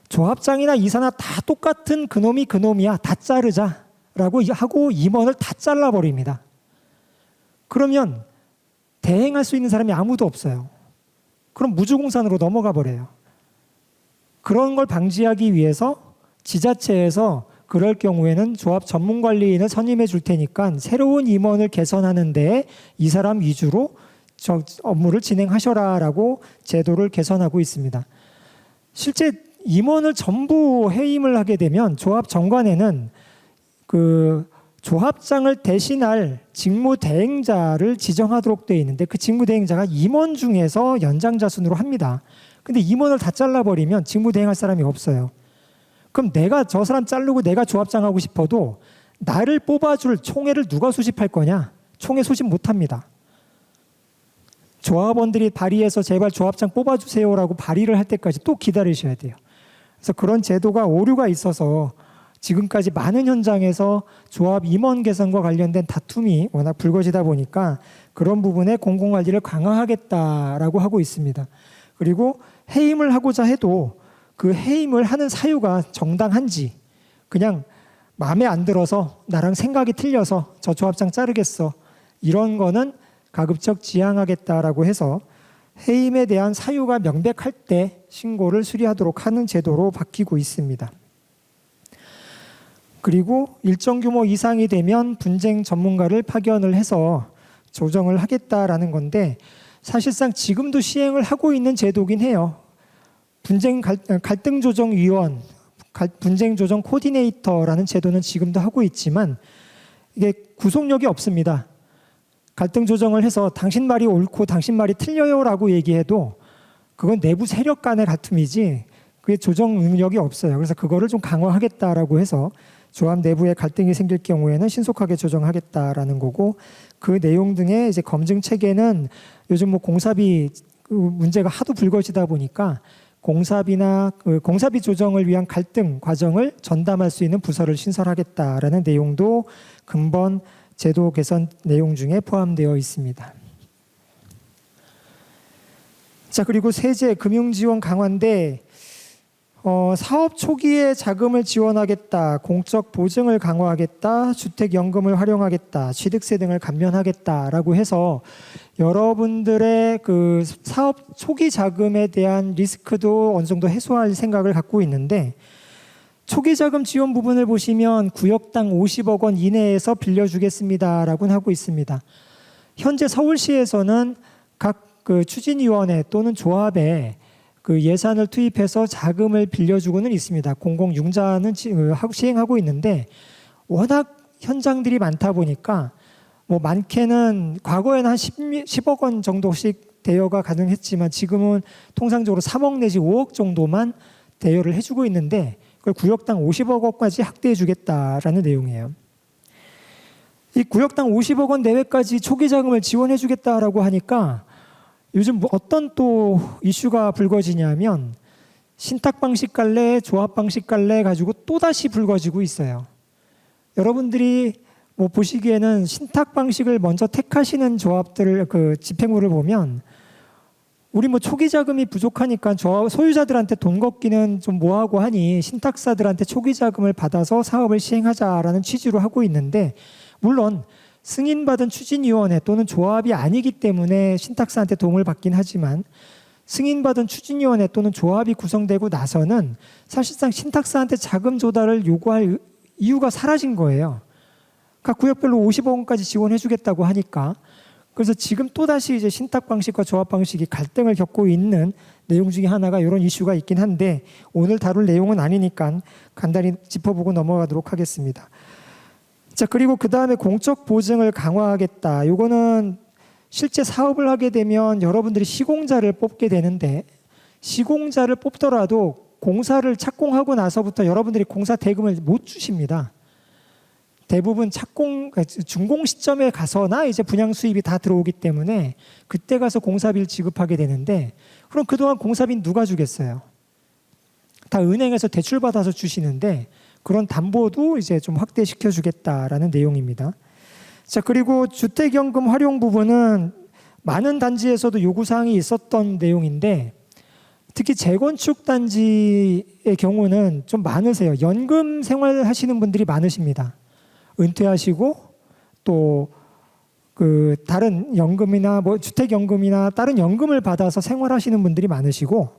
조합장이나 이사나 다 똑같은 그놈이 그놈이야. 다 자르자라고 하고 임원을 다 잘라버립니다. 그러면 대행할 수 있는 사람이 아무도 없어요. 그럼 무주공산으로 넘어가 버려요. 그런 걸 방지하기 위해서 지자체에서 그럴 경우에는 조합 전문관리인을 선임해 줄 테니까 새로운 임원을 개선하는 데 이 사람 위주로 업무를 진행하셔라라고 제도를 개선하고 있습니다. 실제 임원을 전부 해임을 하게 되면 조합 정관에는 그 조합장을 대신할 직무대행자를 지정하도록 되어 있는데 그 직무대행자가 임원 중에서 연장자 순으로 합니다. 근데 임원을 다 잘라버리면 직무대행할 사람이 없어요. 그럼 내가 저 사람 자르고 내가 조합장 하고 싶어도 나를 뽑아줄 총회를 누가 수집할 거냐? 총회 수집 못합니다. 조합원들이 발의해서 제발 조합장 뽑아주세요라고 발의를 할 때까지 또 기다리셔야 돼요. 그래서 그런 제도가 오류가 있어서 지금까지 많은 현장에서 조합 임원 개선과 관련된 다툼이 워낙 불거지다 보니까 그런 부분에 공공관리를 강화하겠다라고 하고 있습니다. 그리고 해임을 하고자 해도 그 해임을 하는 사유가 정당한지 그냥 마음에 안 들어서 나랑 생각이 틀려서 저 조합장 자르겠어 이런 거는 가급적 지양하겠다라고 해서 해임에 대한 사유가 명백할 때 신고를 수리하도록 하는 제도로 바뀌고 있습니다. 그리고 일정 규모 이상이 되면 분쟁 전문가를 파견을 해서 조정을 하겠다라는 건데 사실상 지금도 시행을 하고 있는 제도긴 해요. 갈등 조정 위원, 분쟁 조정 코디네이터라는 제도는 지금도 하고 있지만 이게 구속력이 없습니다. 갈등 조정을 해서 당신 말이 옳고 당신 말이 틀려요라고 얘기해도 그건 내부 세력 간의 다툼이지 그게 조정 능력이 없어요. 그래서 그거를 좀 강화하겠다라고 해서 조합 내부에 갈등이 생길 경우에는 신속하게 조정하겠다라는 거고 그 내용 등의 이제 검증 체계는 요즘 뭐 공사비 문제가 하도 불거지다 보니까 공사비나 공사비 조정을 위한 갈등 과정을 전담할 수 있는 부서를 신설하겠다라는 내용도 근본 제도 개선 내용 중에 포함되어 있습니다. 자, 그리고 세제 금융 지원 강화인데 사업 초기에 자금을 지원하겠다, 공적 보증을 강화하겠다, 주택연금을 활용하겠다, 취득세 등을 감면하겠다라고 해서 여러분들의 그 사업 초기 자금에 대한 리스크도 어느 정도 해소할 생각을 갖고 있는데 초기 자금 지원 부분을 보시면 구역당 50억 원 이내에서 빌려주겠습니다라고는 하고 있습니다. 현재 서울시에서는 각 그 추진위원회 또는 조합에 그 예산을 투입해서 자금을 빌려주고는 있습니다. 공공융자는 시행하고 있는데 워낙 현장들이 많다 보니까 뭐 많게는 과거에는 한 10억 원 정도씩 대여가 가능했지만 지금은 통상적으로 3억 내지 5억 정도만 대여를 해주고 있는데 그걸 구역당 50억 원까지 확대해 주겠다라는 내용이에요. 이 구역당 50억 원 내외까지 초기 자금을 지원해 주겠다라고 하니까 요즘 어떤 또 이슈가 불거지냐면 신탁 방식 갈래, 조합 방식 갈래 가지고 또다시 불거지고 있어요. 여러분들이 뭐 보시기에는 신탁 방식을 먼저 택하시는 조합들 그 집행부를 보면 우리 뭐 초기 자금이 부족하니까 소유자들한테 돈 걷기는 좀 뭐하고 하니 신탁사들한테 초기 자금을 받아서 사업을 시행하자라는 취지로 하고 있는데 물론 승인받은 추진위원회 또는 조합이 아니기 때문에 신탁사한테 도움을 받긴 하지만 승인받은 추진위원회 또는 조합이 구성되고 나서는 사실상 신탁사한테 자금 조달을 요구할 이유가 사라진 거예요. 각 구역별로 50억 원까지 지원해 주겠다고 하니까 그래서 지금 또다시 이제 신탁 방식과 조합 방식이 갈등을 겪고 있는 내용 중에 하나가 이런 이슈가 있긴 한데 오늘 다룰 내용은 아니니까 간단히 짚어보고 넘어가도록 하겠습니다. 자, 그리고 그 다음에 공적 보증을 강화하겠다. 요거는 실제 사업을 하게 되면 여러분들이 시공자를 뽑게 되는데 시공자를 뽑더라도 공사를 착공하고 나서부터 여러분들이 공사 대금을 못 주십니다. 대부분 준공 시점에 가서나 이제 분양 수입이 다 들어오기 때문에 그때 가서 공사비를 지급하게 되는데 그럼 그동안 공사비는 누가 주겠어요? 다 은행에서 대출 받아서 주시는데 그런 담보도 이제 좀 확대시켜 주겠다라는 내용입니다. 자, 그리고 주택연금 활용 부분은 많은 단지에서도 요구사항이 있었던 내용인데 특히 재건축 단지의 경우는 좀 많으세요. 연금 생활하시는 분들이 많으십니다. 은퇴하시고 또 그 다른 연금이나 뭐 주택연금이나 다른 연금을 받아서 생활하시는 분들이 많으시고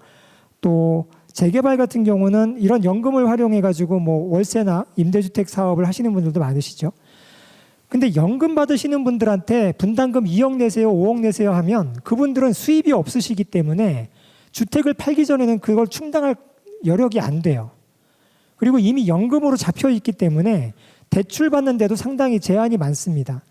또 재개발 같은 경우는 이런 연금을 활용해 가지고 뭐 월세나 임대주택 사업을 하시는 분들도 많으시죠. 근데 연금 받으시는 분들한테 분담금 2억 내세요, 5억 내세요 하면 그분들은 수입이 없으시기 때문에 주택을 팔기 전에는 그걸 충당할 여력이 안 돼요. 그리고 이미 연금으로 잡혀 있기 때문에 대출 받는데도 상당히 제한이 많습니다.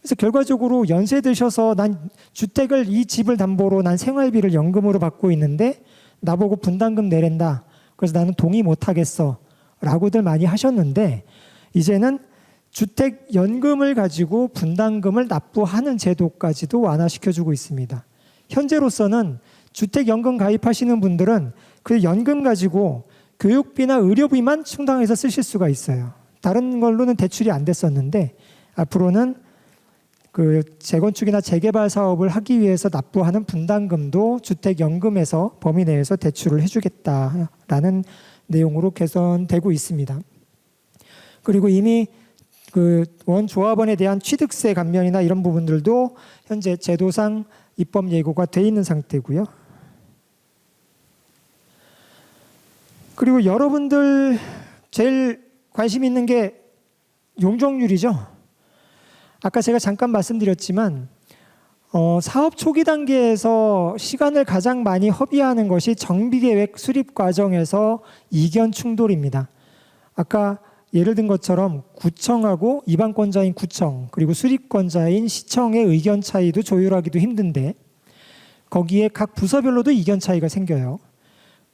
그래서 결과적으로 연세 드셔서 난 주택을 이 집을 담보로 난 생활비를 연금으로 받고 있는데 나보고 분담금 내랜다. 그래서 나는 동의 못 하겠어. 라고들 많이 하셨는데 이제는 주택연금을 가지고 분담금을 납부하는 제도까지도 완화시켜주고 있습니다. 현재로서는 주택연금 가입하시는 분들은 그 연금 가지고 교육비나 의료비만 충당해서 쓰실 수가 있어요. 다른 걸로는 대출이 안 됐었는데 앞으로는 그 재건축이나 재개발 사업을 하기 위해서 납부하는 분담금도 주택연금에서 범위 내에서 대출을 해주겠다라는 내용으로 개선되고 있습니다. 그리고 이미 그 원조합원에 대한 취득세 감면이나 이런 부분들도 현재 제도상 입법 예고가 돼 있는 상태고요. 그리고 여러분들 제일 관심 있는 게 용적률이죠. 아까 제가 잠깐 말씀드렸지만 사업 초기 단계에서 시간을 가장 많이 허비하는 것이 정비계획 수립 과정에서 이견 충돌입니다. 아까 예를 든 것처럼 구청하고 이반권자인 구청 그리고 수립권자인 시청의 의견 차이도 조율하기도 힘든데 거기에 각 부서별로도 이견 차이가 생겨요.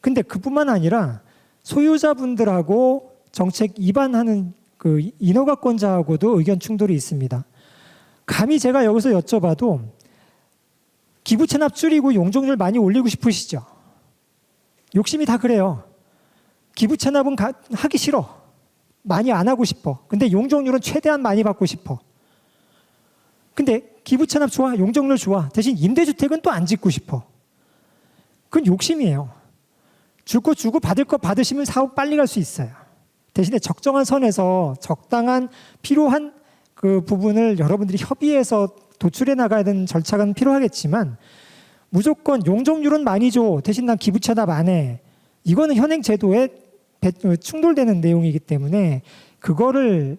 근데 그뿐만 아니라 소유자분들하고 정책 위반하는 그 인허가권자하고도 의견 충돌이 있습니다. 감히 제가 여기서 여쭤봐도 기부 체납 줄이고 용적률 많이 올리고 싶으시죠? 욕심이 다 그래요. 기부 체납은 하기 싫어. 많이 안 하고 싶어. 근데 용적률은 최대한 많이 받고 싶어. 근데 기부 체납 좋아. 용적률 좋아. 대신 임대주택은 또 안 짓고 싶어. 그건 욕심이에요. 줄 거 주고 받을 거 받으시면 사업 빨리 갈 수 있어요. 대신에 적정한 선에서 적당한 필요한 그 부분을 여러분들이 협의해서 도출해 나가야 되는 절차가 필요하겠지만 무조건 용적률은 많이 줘. 대신 난 기부 체납 안 해. 이거는 현행 제도에 충돌되는 내용이기 때문에 그거를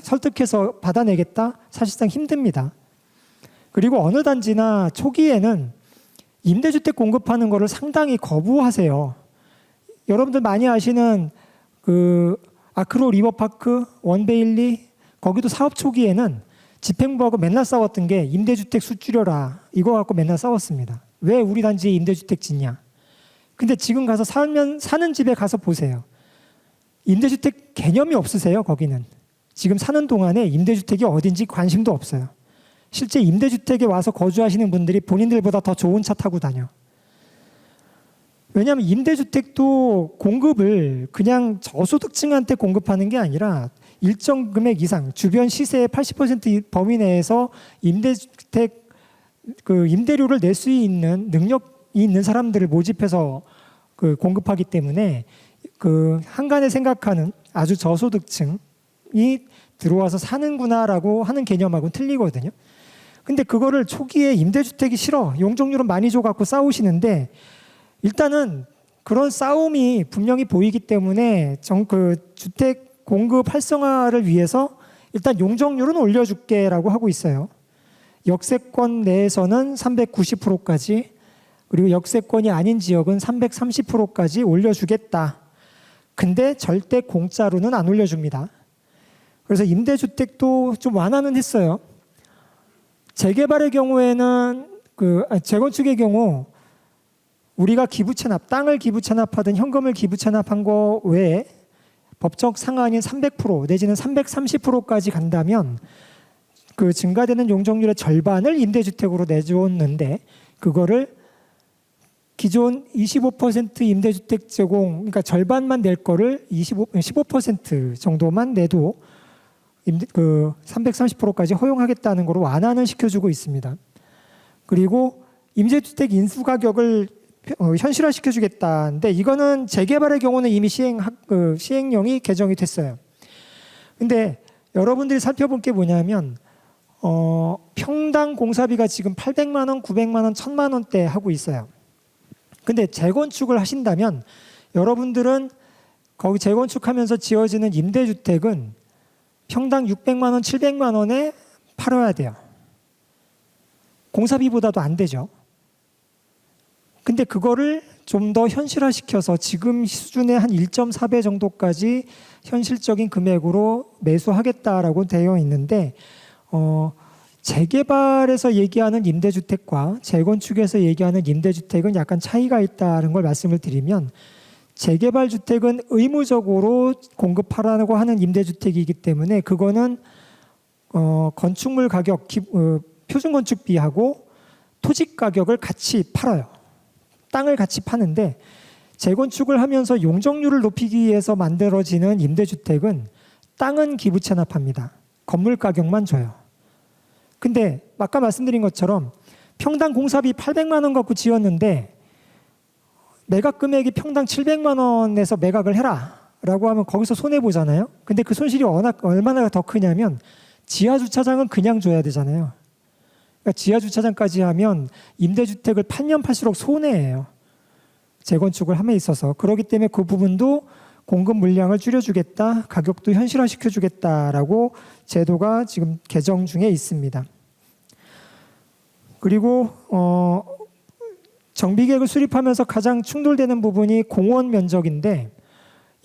설득해서 받아내겠다? 사실상 힘듭니다. 그리고 어느 단지나 초기에는 임대주택 공급하는 거를 상당히 거부하세요. 여러분들 많이 아시는 그 아크로 리버파크, 원베일리 거기도 사업 초기에는 집행부하고 맨날 싸웠던 게 임대주택 수 줄여라. 이거 갖고 맨날 싸웠습니다. 왜 우리 단지에 임대주택 짓냐? 근데 지금 가서 사는 집에 가서 보세요. 임대주택 개념이 없으세요, 거기는. 지금 사는 동안에 임대주택이 어딘지 관심도 없어요. 실제 임대주택에 와서 거주하시는 분들이 본인들보다 더 좋은 차 타고 다녀. 왜냐하면 임대주택도 공급을 그냥 저소득층한테 공급하는 게 아니라 일정 금액 이상, 주변 시세의 80% 범위 내에서 임대주택 그 임대료를 낼 수 있는 능력이 있는 사람들을 모집해서 그 공급하기 때문에 그 한간에 생각하는 아주 저소득층이 들어와서 사는구나라고 하는 개념하고는 틀리거든요. 근데 그거를 초기에 임대주택이 싫어, 용적률은 많이 줘갖고 싸우시는데 일단은 그런 싸움이 분명히 보이기 때문에 그 주택 공급 활성화를 위해서 일단 용적률은 올려줄게라고 하고 있어요. 역세권 내에서는 390%까지, 그리고 역세권이 아닌 지역은 330%까지 올려주겠다. 근데 절대 공짜로는 안 올려줍니다. 그래서 임대주택도 좀 완화는 했어요. 재개발의 경우에는 재건축의 경우 우리가 기부 체납, 땅을 기부 체납하든 현금을 기부 체납한 거 외에 법적 상한인 300% 내지는 330%까지 간다면 그 증가되는 용적률의 절반을 임대주택으로 내줬는데, 그거를 기존 25% 임대주택 제공, 그러니까 절반만 낼 거를 15% 정도만 내도 330%까지 허용하겠다는 거로 완화는 시켜주고 있습니다. 그리고 임대주택 인수 가격을 현실화시켜주겠다는데, 이거는 재개발의 경우는 이미 시행령이 개정이 됐어요. 근데 여러분들이 살펴볼 게 뭐냐면 평당 공사비가 지금 800만 원, 900만 원, 1000만 원대 하고 있어요. 근데 재건축을 하신다면 여러분들은 거기 재건축하면서 지어지는 임대주택은 평당 600만 원, 700만 원에 팔아야 돼요. 공사비보다도 안 되죠. 근데 그거를 좀 더 현실화시켜서 지금 수준의 한 1.4배 정도까지 현실적인 금액으로 매수하겠다라고 되어 있는데, 재개발에서 얘기하는 임대주택과 재건축에서 얘기하는 임대주택은 약간 차이가 있다는 걸 말씀을 드리면, 재개발 주택은 의무적으로 공급하라고 하는 임대주택이기 때문에 그거는 건축물 가격, 표준 건축비하고 토지 가격을 같이 팔아요. 땅을 같이 파는데, 재건축을 하면서 용적률을 높이기 위해서 만들어지는 임대주택은 땅은 기부 체납합니다. 건물 가격만 줘요. 근데 아까 말씀드린 것처럼 평당 공사비 800만 원 갖고 지었는데 매각 금액이 평당 700만 원에서 매각을 해라 라고 하면 거기서 손해보잖아요. 근데 그 손실이 얼마나 더 크냐면, 지하 주차장은 그냥 줘야 되잖아요. 그러니까 지하 주차장까지 하면 임대주택을 팔면 팔수록 손해예요. 재건축을 함에 있어서. 그렇기 때문에 그 부분도 공급 물량을 줄여주겠다, 가격도 현실화시켜주겠다라고 제도가 지금 개정 중에 있습니다. 그리고 정비계획을 수립하면서 가장 충돌되는 부분이 공원 면적인데,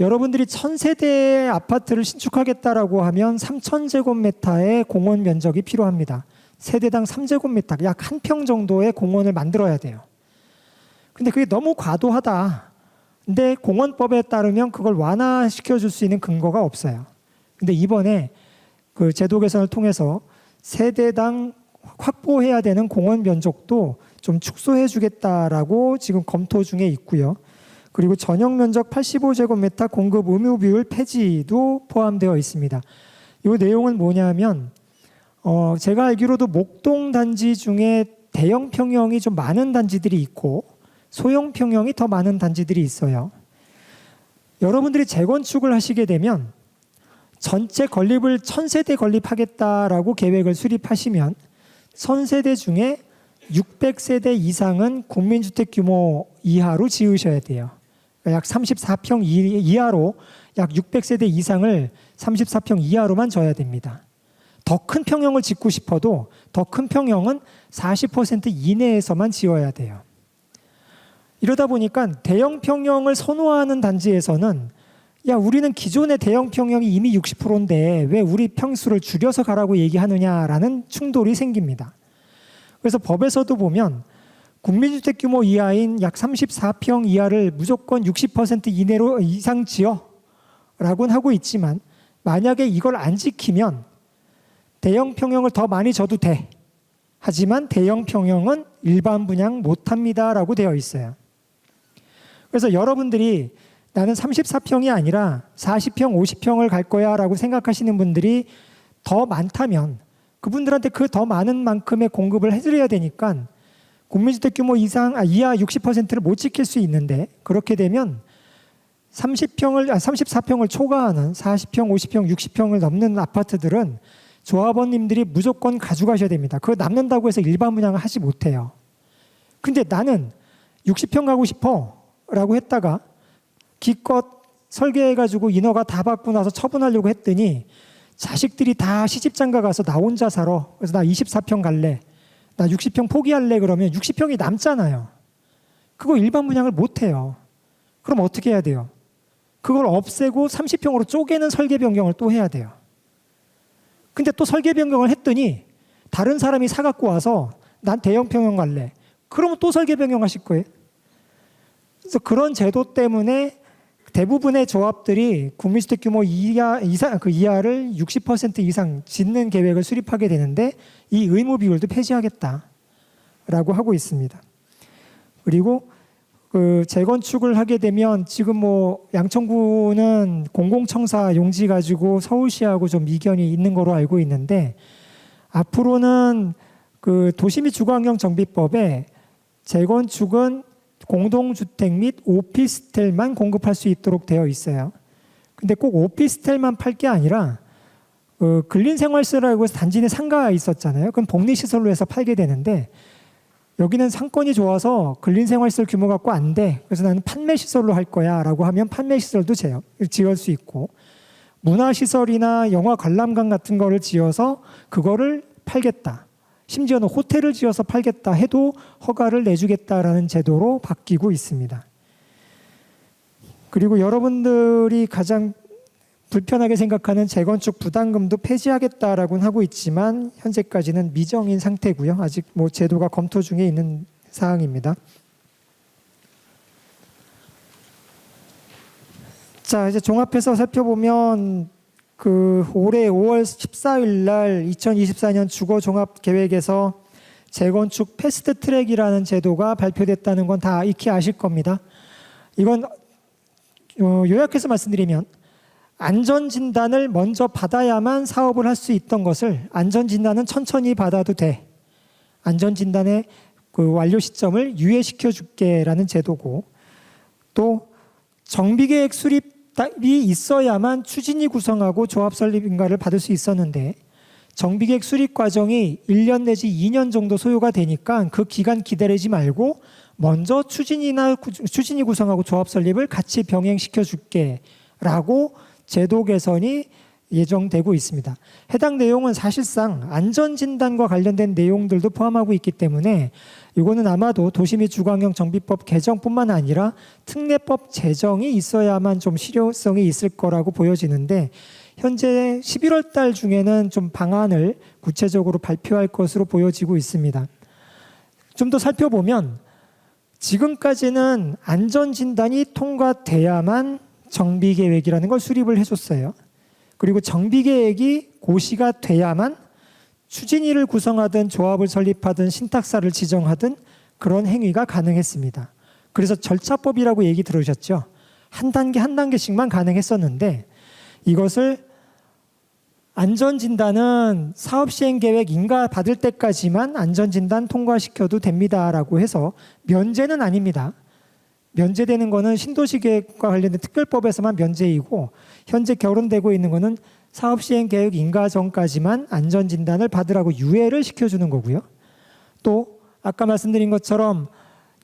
여러분들이 1000세대의 아파트를 신축하겠다라고 하면 3000제곱미터의 공원 면적이 필요합니다. 세대당 3제곱미터, 약 1평 정도의 공원을 만들어야 돼요. 근데 그게 너무 과도하다. 근데 공원법에 따르면 그걸 완화시켜 줄 수 있는 근거가 없어요. 근데 이번에 그 제도 개선을 통해서 세대당 확보해야 되는 공원 면적도 좀 축소해 주겠다라고 지금 검토 중에 있고요. 그리고 전용 면적 85제곱미터 공급 의무 비율 폐지도 포함되어 있습니다. 이 내용은 뭐냐면, 제가 알기로도 목동 단지 중에 대형 평형이 좀 많은 단지들이 있고 소형 평형이 더 많은 단지들이 있어요. 여러분들이 재건축을 하시게 되면 전체 건립을 1000세대 건립하겠다라고 계획을 수립하시면 1000세대 중에 600세대 이상은 국민주택 규모 이하로 지으셔야 돼요. 약 34평 이하로, 약 600세대 이상을 34평 이하로만 져야 됩니다. 더 큰 평형을 짓고 싶어도 더 큰 평형은 40% 이내에서만 지어야 돼요. 이러다 보니까 대형 평형을 선호하는 단지에서는, 야, 우리는 기존의 대형 평형이 이미 60%인데 왜 우리 평수를 줄여서 가라고 얘기하느냐라는 충돌이 생깁니다. 그래서 법에서도 보면 국민주택 규모 이하인 약 34평 이하를 무조건 60% 이내로 이상 지어 라고는 하고 있지만, 만약에 이걸 안 지키면 대형 평형을 더 많이 져도 돼. 하지만 대형 평형은 일반 분양 못합니다 라고 되어 있어요. 그래서 여러분들이 나는 34평이 아니라 40평, 50평을 갈 거야 라고 생각하시는 분들이 더 많다면 그분들한테 그 더 많은 만큼의 공급을 해드려야 되니까 국민주택 규모 이하 60%를 못 지킬 수 있는데, 그렇게 되면 34평을 초과하는 40평, 50평, 60평을 넘는 아파트들은 조합원님들이 무조건 가져가셔야 됩니다. 그거 남는다고 해서 일반 분양을 하지 못해요. 근데 나는 60평 가고 싶어 라고 했다가 기껏 설계해가지고 인허가 다 받고 나서 처분하려고 했더니 자식들이 다 시집장가 가서 나 혼자 살아. 그래서 나 24평 갈래. 나 60평 포기할래. 그러면 60평이 남잖아요. 그거 일반 분양을 못 해요. 그럼 어떻게 해야 돼요? 그걸 없애고 30평으로 쪼개는 설계 변경을 또 해야 돼요. 근데 또 설계 변경을 했더니 다른 사람이 사갖고 와서 난 대형 평형 갈래. 그러면 또 설계 변경하실 거예요. 그래서 그런 제도 때문에 대부분의 조합들이 국민주택 규모 이하를 60% 이상 짓는 계획을 수립하게 되는데 이 의무 비율도 폐지하겠다라고 하고 있습니다. 그리고 그 재건축을 하게 되면 지금 뭐 양천구는 공공청사 용지 가지고 서울시하고 좀 이견이 있는 거로 알고 있는데 앞으로는 그 도시 및 주거환경 정비법에 재건축은 공동주택 및 오피스텔만 공급할 수 있도록 되어 있어요. 근데 꼭 오피스텔만 팔 게 아니라 근린생활시설이라고 해서 단지 내 상가가 있었잖아요. 그럼 복리시설로 해서 팔게 되는데 여기는 상권이 좋아서 근린생활시설 규모 갖고 안 돼. 그래서 나는 판매시설로 할 거야 라고 하면 판매시설도 지을 수 있고 문화시설이나 영화 관람관 같은 거를 지어서 그거를 팔겠다. 심지어는 호텔을 지어서 팔겠다 해도 허가를 내주겠다라는 제도로 바뀌고 있습니다. 그리고 여러분들이 가장 불편하게 생각하는 재건축 부담금도 폐지하겠다라고는 하고 있지만 현재까지는 미정인 상태고요. 아직 뭐 제도가 검토 중에 있는 사항입니다. 자, 이제 종합해서 살펴보면 그 올해 5월 14일 날 2024년 주거 종합 계획에서 재건축 패스트 트랙이라는 제도가 발표됐다는 건 다 익히 아실 겁니다. 이건 요약해서 말씀드리면 안전진단을 먼저 받아야만 사업을 할 수 있던 것을 안전진단은 천천히 받아도 돼. 안전진단의 그 완료 시점을 유예시켜 줄게라는 제도고 또 정비계획 수립이 있어야만 추진위 구성하고 조합 설립 인가를 받을 수 있었는데 정비계획 수립 과정이 1년 내지 2년 정도 소요가 되니까 그 기간 기다리지 말고 먼저 추진위 구성하고 조합 설립을 같이 병행시켜 줄게라고 제도 개선이 예정되고 있습니다. 해당 내용은 사실상 안전진단과 관련된 내용들도 포함하고 있기 때문에 이거는 아마도 도시 및 주거환경 정비법 개정뿐만 아니라 특례법 제정이 있어야만 좀 실효성이 있을 거라고 보여지는데 현재 11월 달 중에는 좀 방안을 구체적으로 발표할 것으로 보여지고 있습니다. 좀 더 살펴보면 지금까지는 안전진단이 통과돼야만 정비계획이라는 걸 수립을 해줬어요. 그리고 정비계획이 고시가 돼야만 추진위를 구성하든 조합을 설립하든 신탁사를 지정하든 그런 행위가 가능했습니다. 그래서 절차법이라고 얘기 들으셨죠? 한 단계 한 단계씩만 가능했었는데 이것을 안전진단은 사업시행계획 인가 받을 때까지만 안전진단 통과시켜도 됩니다라고 해서 면제는 아닙니다. 면제되는 거는 신도시계획과 관련된 특별법에서만 면제이고 현재 결혼되고 있는 거는 사업시행계획 인가 전까지만 안전진단을 받으라고 유예를 시켜주는 거고요. 또 아까 말씀드린 것처럼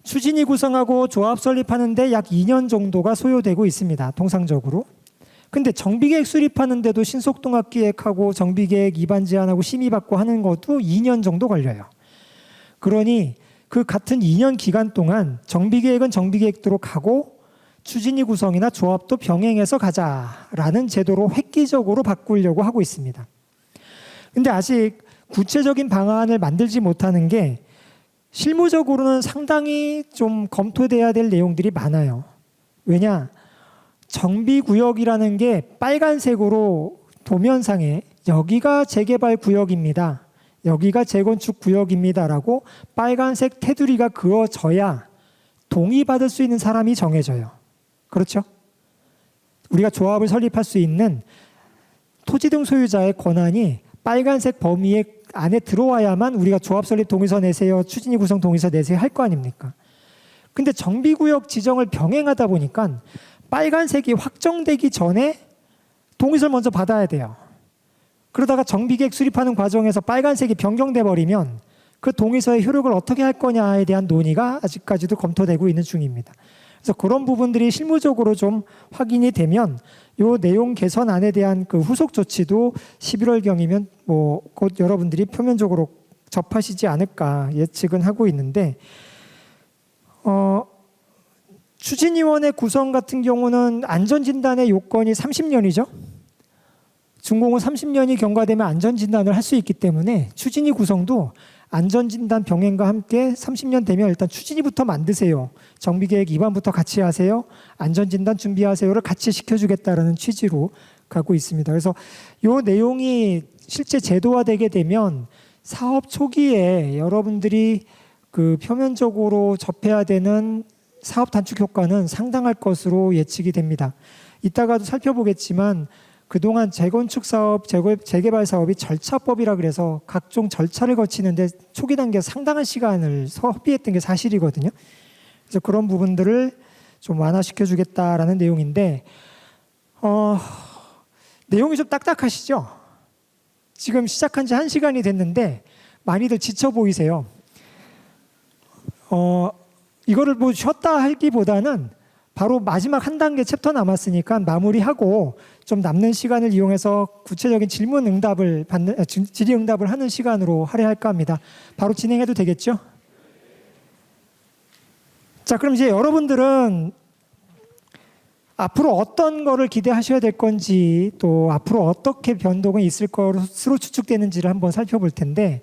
추진위 구성하고 조합 설립하는데 약 2년 정도가 소요되고 있습니다. 통상적으로. 근데 정비계획 수립하는데도 신속통합기획하고 정비계획 입안 제안하고 심의받고 하는 것도 2년 정도 걸려요. 그러니 그 같은 2년 기간 동안 정비계획은 정비계획대로 가고 추진위 구성이나 조합도 병행해서 가자라는 제도로 획기적으로 바꾸려고 하고 있습니다. 근데 아직 구체적인 방안을 만들지 못하는 게 실무적으로는 상당히 좀 검토돼야 될 내용들이 많아요. 왜냐? 정비구역이라는 게 빨간색으로 도면상에 여기가 재개발 구역입니다. 여기가 재건축 구역입니다라고 빨간색 테두리가 그어져야 동의받을 수 있는 사람이 정해져요. 그렇죠? 우리가 조합을 설립할 수 있는 토지 등 소유자의 권한이 빨간색 범위 안에 들어와야만 우리가 조합 설립 동의서 내세요, 추진위 구성 동의서 내세요 할 거 아닙니까? 근데 정비구역 지정을 병행하다 보니까 빨간색이 확정되기 전에 동의서를 먼저 받아야 돼요. 그러다가 정비계획 수립하는 과정에서 빨간색이 변경돼 버리면 그 동의서의 효력을 어떻게 할 거냐에 대한 논의가 아직까지도 검토되고 있는 중입니다. 그래서 그런 부분들이 실무적으로 좀 확인이 되면 요 내용 개선안에 대한 그 후속 조치도 11월경이면 뭐 곧 여러분들이 표면적으로 접하시지 않을까 예측은 하고 있는데, 추진위원회 구성 같은 경우는 안전진단의 요건이 30년이죠. 준공은 30년이 경과되면 안전진단을 할 수 있기 때문에 추진위 구성도 안전진단 병행과 함께 30년 되면 일단 추진위부터 만드세요. 정비계획 입안부터 같이 하세요. 안전진단 준비하세요를 같이 시켜주겠다라는 취지로 가고 있습니다. 그래서 이 내용이 실제 제도화되게 되면 사업 초기에 여러분들이 그 표면적으로 접해야 되는 사업 단축 효과는 상당할 것으로 예측이 됩니다. 이따가도 살펴보겠지만 그동안 재건축 사업, 재개발 사업이 절차법이라 그래서 각종 절차를 거치는데 초기 단계에 상당한 시간을 소비했던 게 사실이거든요. 그래서 그런 부분들을 좀 완화시켜 주겠다라는 내용인데, 내용이 좀 딱딱하시죠? 지금 시작한 지 1시간이 됐는데 많이들 지쳐 보이세요. 이거를 뭐 쉬었다 하기보다는 바로 마지막 한 단계 챕터 남았으니까 마무리하고 좀 남는 시간을 이용해서 구체적인 질의응답을 하는 시간으로 할애할까 합니다. 바로 진행해도 되겠죠? 자, 그럼 이제 여러분들은 앞으로 어떤 거를 기대하셔야 될 건지, 또 앞으로 어떻게 변동이 있을 것으로 추측되는지를 한번 살펴볼 텐데,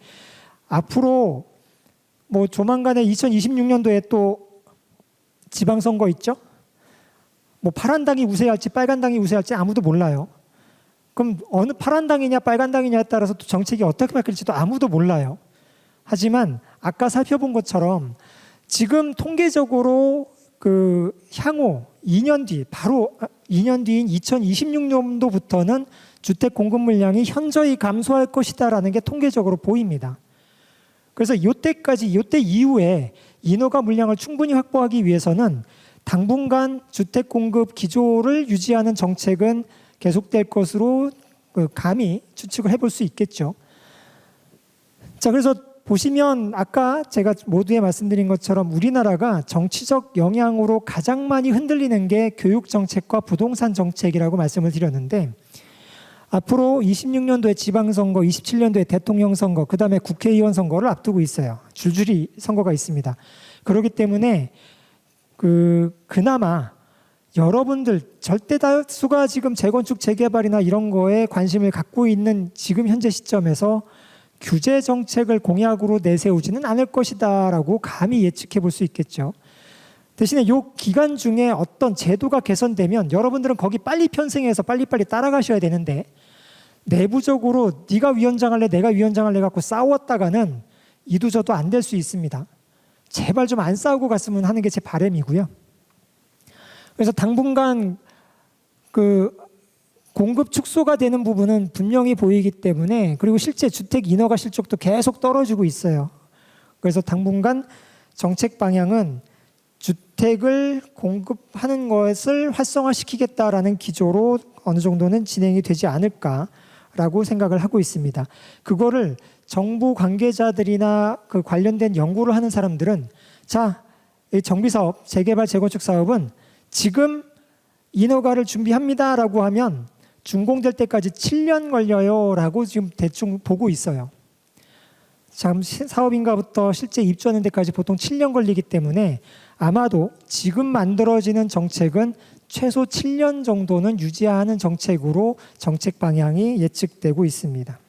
앞으로 뭐 조만간에 2026년도에 또 지방선거 있죠? 뭐 파란 당이 우세할지 빨간 당이 우세할지 아무도 몰라요. 그럼 어느 파란 당이냐 빨간 당이냐에 따라서 또 정책이 어떻게 바뀔지도 아무도 몰라요. 하지만 아까 살펴본 것처럼 지금 통계적으로 그 향후 2년 뒤, 바로 2년 뒤인 2026년도부터는 주택 공급 물량이 현저히 감소할 것이다라는 게 통계적으로 보입니다. 그래서 이때 이후에 인허가 물량을 충분히 확보하기 위해서는 당분간 주택 공급 기조를 유지하는 정책은 계속될 것으로 감히 추측을 해볼 수 있겠죠. 자, 그래서 보시면 아까 제가 모두에 말씀드린 것처럼 우리나라가 정치적 영향으로 가장 많이 흔들리는 게 교육 정책과 부동산 정책이라고 말씀을 드렸는데, 앞으로 26년도에 지방선거, 27년도에 대통령 선거, 그 다음에 국회의원 선거를 앞두고 있어요. 줄줄이 선거가 있습니다. 그렇기 때문에 그나마 여러분들 절대 다수가 지금 재건축, 재개발이나 이런 거에 관심을 갖고 있는 지금 현재 시점에서 규제 정책을 공약으로 내세우지는 않을 것이다라고 감히 예측해 볼 수 있겠죠. 대신에 이 기간 중에 어떤 제도가 개선되면 여러분들은 거기 빨리 편승해서 빨리빨리 따라가셔야 되는데, 내부적으로 네가 위원장 할래 내가 위원장 할래 갖고 싸웠다가는 이도저도 안 될 수 있습니다. 제발 좀 안 싸우고 갔으면 하는 게 제 바람이고요. 그래서 당분간 그 공급 축소가 되는 부분은 분명히 보이기 때문에, 그리고 실제 주택 인허가 실적도 계속 떨어지고 있어요. 그래서 당분간 정책 방향은 주택을 공급하는 것을 활성화시키겠다라는 기조로 어느 정도는 진행이 되지 않을까라고 생각을 하고 있습니다. 그거를 정부 관계자들이나 그 관련된 연구를 하는 사람들은, 자, 이 정비사업, 재개발, 재건축 사업은 지금 인허가를 준비합니다라고 하면 준공될 때까지 7년 걸려요라고 지금 대충 보고 있어요. 참 사업인가부터 실제 입주하는 데까지 보통 7년 걸리기 때문에 아마도 지금 만들어지는 정책은 최소 7년 정도는 유지하는 정책으로 정책 방향이 예측되고 있습니다.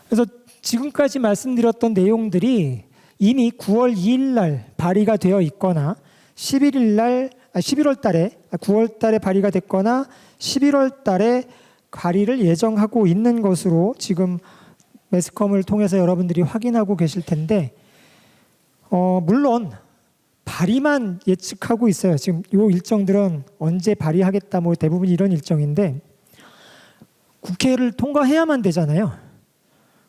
그래서 지금까지 말씀드렸던 내용들이 이미 9월 2일 날 발의가 되어 있거나 11월 달에 9월 달에 발의가 됐거나 11월 달에 발의를 예정하고 있는 것으로 지금 매스컴을 통해서 여러분들이 확인하고 계실 텐데, 물론 발의만 예측하고 있어요. 지금 이 일정들은 언제 발의하겠다 뭐 대부분 이런 일정인데, 국회를 통과해야만 되잖아요.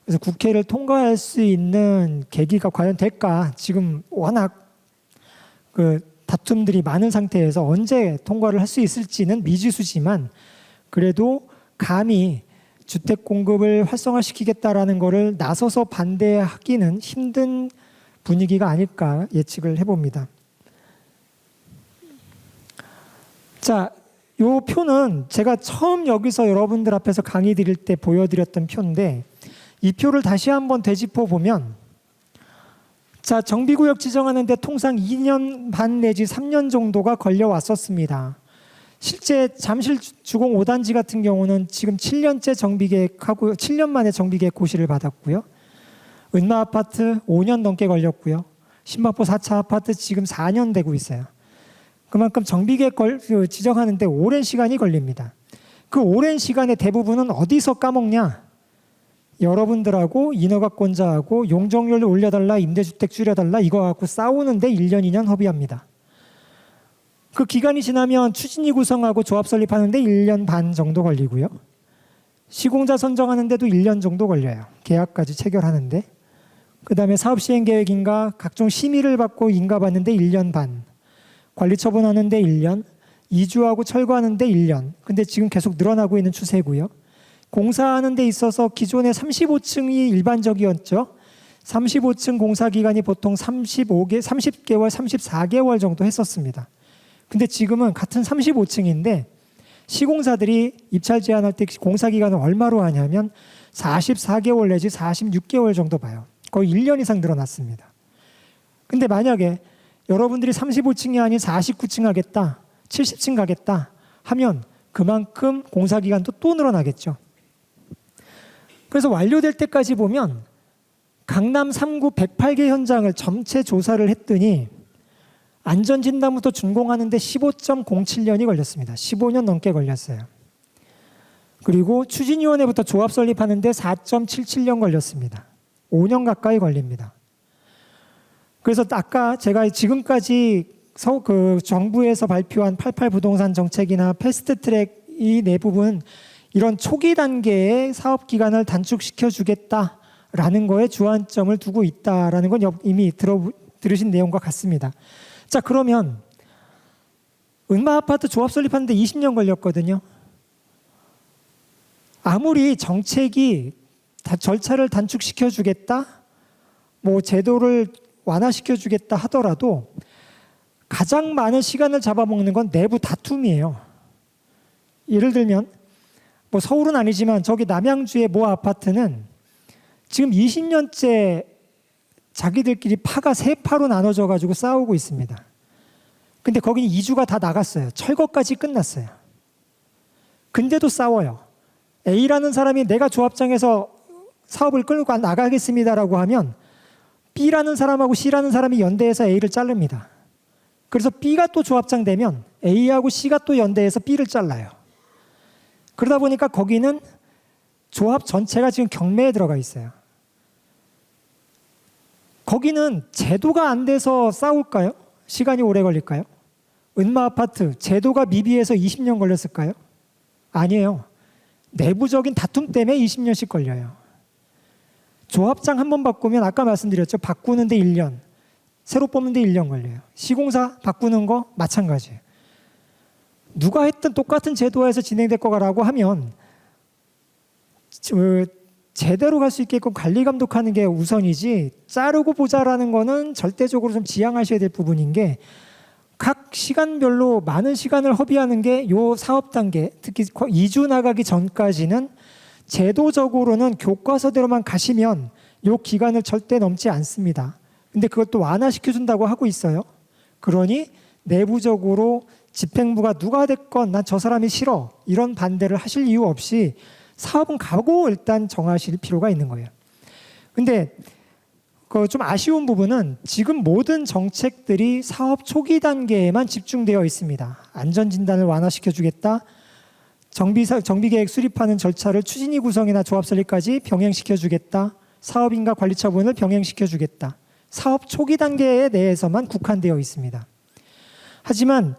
그래서 국회를 통과할 수 있는 계기가 과연 될까? 지금 워낙 그 다툼들이 많은 상태에서 언제 통과를 할 수 있을지는 미지수지만, 그래도 감히 주택 공급을 활성화시키겠다라는 거를 나서서 반대하기는 힘든 분위기가 아닐까 예측을 해봅니다. 자, 요 표는 제가 처음 여기서 여러분들 앞에서 강의 드릴 때 보여드렸던 표인데 이 표를 다시 한번 되짚어 보면 자, 정비구역 지정하는데 통상 2년 반 내지 3년 정도가 걸려왔었습니다. 실제 잠실 주공 5단지 같은 경우는 지금 7년째 정비계획하고 7년 만에 정비계획 고시를 받았고요. 은마 아파트 5년 넘게 걸렸고요. 신박포 4차 아파트 지금 4년 되고 있어요. 그만큼 정비계획 지정하는데 오랜 시간이 걸립니다. 그 오랜 시간의 대부분은 어디서 까먹냐? 여러분들하고 인허가권자하고 용적률 올려달라, 임대주택 줄여달라 이거 갖고 싸우는데 1년, 2년 허비합니다. 그 기간이 지나면 추진위 구성하고 조합 설립하는데 1년 반 정도 걸리고요. 시공자 선정하는데도 1년 정도 걸려요. 계약까지 체결하는데. 그 다음에 사업시행계획인가 각종 심의를 받고 인가받는데 1년 반. 관리처분하는데 1년. 이주하고 철거하는데 1년. 근데 지금 계속 늘어나고 있는 추세고요. 공사하는 데 있어서 기존에 35층이 일반적이었죠. 35층 공사기간이 보통 30개월, 34개월 정도 했었습니다. 근데 지금은 같은 35층인데 시공사들이 입찰 제한할 때 공사기간을 얼마로 하냐면 44개월 내지 46개월 정도 봐요. 거의 1년 이상 늘어났습니다. 근데 만약에 여러분들이 35층이 아닌 49층 하겠다, 70층 가겠다 하면 그만큼 공사기간도 또 늘어나겠죠. 그래서 완료될 때까지 보면 강남 3구 108개 현장을 전체 조사를 했더니 안전진단부터 준공하는데 15.07년이 걸렸습니다. 15년 넘게 걸렸어요. 그리고 추진위원회부터 조합 설립하는데 4.77년 걸렸습니다. 5년 가까이 걸립니다. 그래서 아까 제가 지금까지 정부에서 발표한 88 부동산 정책이나 패스트트랙 이 네 부분 이런 초기 단계의 사업 기간을 단축시켜 주겠다라는 거에 주안점을 두고 있다라는 건 이미 들으신 내용과 같습니다. 자, 그러면 은마 아파트 조합 설립하는데 20년 걸렸거든요. 아무리 정책이 절차를 단축시켜 주겠다, 뭐 제도를 완화시켜 주겠다 하더라도 가장 많은 시간을 잡아먹는 건 내부 다툼이에요. 예를 들면 뭐 서울은 아니지만 저기 남양주의 모 아파트는 지금 20년째 자기들끼리 파가 세 파로 나눠져 가지고 싸우고 있습니다. 근데 거기는 이주가 다 나갔어요. 철거까지 끝났어요. 근데도 싸워요. A라는 사람이 내가 조합장에서 사업을 끌고 나가겠습니다라고 하면 B라는 사람하고 C라는 사람이 연대해서 A를 자릅니다. 그래서 B가 또 조합장 되면 A하고 C가 또 연대해서 B를 잘라요. 그러다 보니까 거기는 조합 전체가 지금 경매에 들어가 있어요. 거기는 제도가 안 돼서 싸울까요? 시간이 오래 걸릴까요? 은마 아파트 제도가 미비해서 20년 걸렸을까요? 아니에요. 내부적인 다툼 때문에 20년씩 걸려요. 조합장 한 번 바꾸면 아까 말씀드렸죠. 바꾸는데 1년, 새로 뽑는데 1년 걸려요. 시공사 바꾸는 거 마찬가지예요. 누가 했든 똑같은 제도에서 진행될 거라고 하면 제대로 갈 수 있게끔 관리 감독하는 게 우선이지 자르고 보자라는 거는 절대적으로 좀 지양하셔야 될 부분인 게 각 시간별로 많은 시간을 허비하는 게 요 사업 단계, 특히 이주 나가기 전까지는 제도적으로는 교과서대로만 가시면 요 기간을 절대 넘지 않습니다. 근데 그것도 완화시켜준다고 하고 있어요. 그러니 내부적으로 집행부가 누가 됐건 난 저 사람이 싫어 이런 반대를 하실 이유 없이 사업은 가고 일단 정하실 필요가 있는 거예요. 근데 그 좀 아쉬운 부분은 지금 모든 정책들이 사업 초기 단계에만 집중되어 있습니다. 안전진단을 완화시켜 주겠다. 정비계획 수립하는 절차를 추진위 구성이나 조합 설립까지 병행시켜 주겠다. 사업인가 관리처분을 병행시켜 주겠다. 사업 초기 단계에 대해서만 국한되어 있습니다. 하지만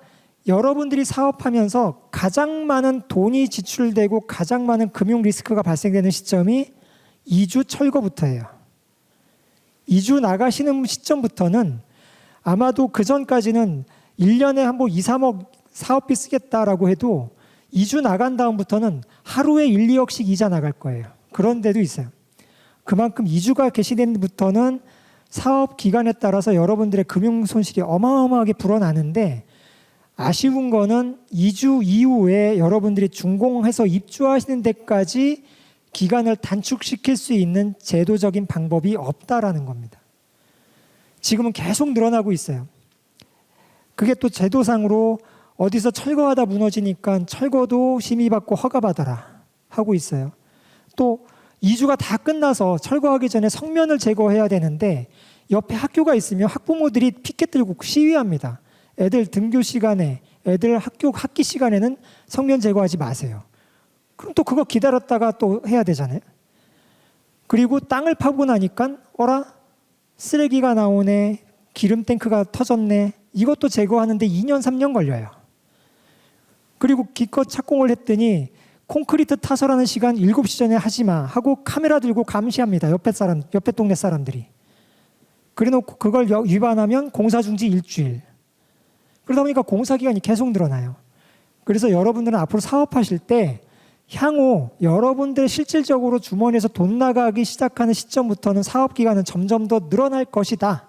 여러분들이 사업하면서 가장 많은 돈이 지출되고 가장 많은 금융 리스크가 발생되는 시점이 이주 철거부터예요. 이주 나가시는 시점부터는 아마도 그 전까지는 1년에 한 번 2, 3억 사업비 쓰겠다라고 해도 이주 나간 다음부터는 하루에 1, 2억씩 이자 나갈 거예요. 그런 데도 있어요. 그만큼 이주가 개시된 부터는 사업 기간에 따라서 여러분들의 금융 손실이 어마어마하게 불어나는데 아쉬운 거는 2주 이후에 여러분들이 준공해서 입주하시는 데까지 기간을 단축시킬 수 있는 제도적인 방법이 없다라는 겁니다. 지금은 계속 늘어나고 있어요. 그게 또 제도상으로 어디서 철거하다 무너지니까 철거도 심의받고 허가받아라 하고 있어요. 또 2주가 다 끝나서 철거하기 전에 성면을 제거해야 되는데 옆에 학교가 있으면 학부모들이 피켓 들고 시위합니다. 애들 등교 시간에, 애들 학기 시간에는 성면 제거하지 마세요. 그럼 또 그거 기다렸다가 또 해야 되잖아요. 그리고 땅을 파고 나니까 어라? 쓰레기가 나오네, 기름 탱크가 터졌네, 이것도 제거하는데 2년 3년 걸려요. 그리고 기껏 착공을 했더니 콘크리트 타설하는 시간 7시 전에 하지 마 하고 카메라 들고 감시합니다. 옆에 동네 사람들이. 그래놓고 그걸 위반하면 공사 중지 일주일. 그러다 보니까 공사 기간이 계속 늘어나요. 그래서 여러분들은 앞으로 사업하실 때 향후 여러분들 실질적으로 주머니에서 돈 나가기 시작하는 시점부터는 사업 기간은 점점 더 늘어날 것이다.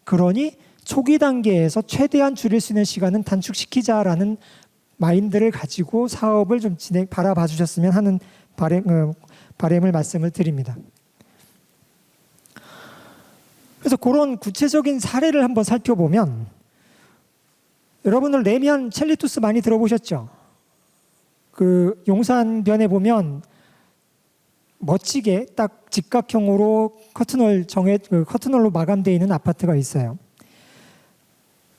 그러니 초기 단계에서 최대한 줄일 수 있는 시간은 단축시키자라는 마인드를 가지고 사업을 좀 바라봐 주셨으면 하는 바람을 말씀을 드립니다. 그래서 그런 구체적인 사례를 한번 살펴보면, 여러분들 레미안 첼리투스 많이 들어보셨죠? 그 용산변에 보면 멋지게 딱 직각형으로 커튼홀로 마감되어 있는 아파트가 있어요.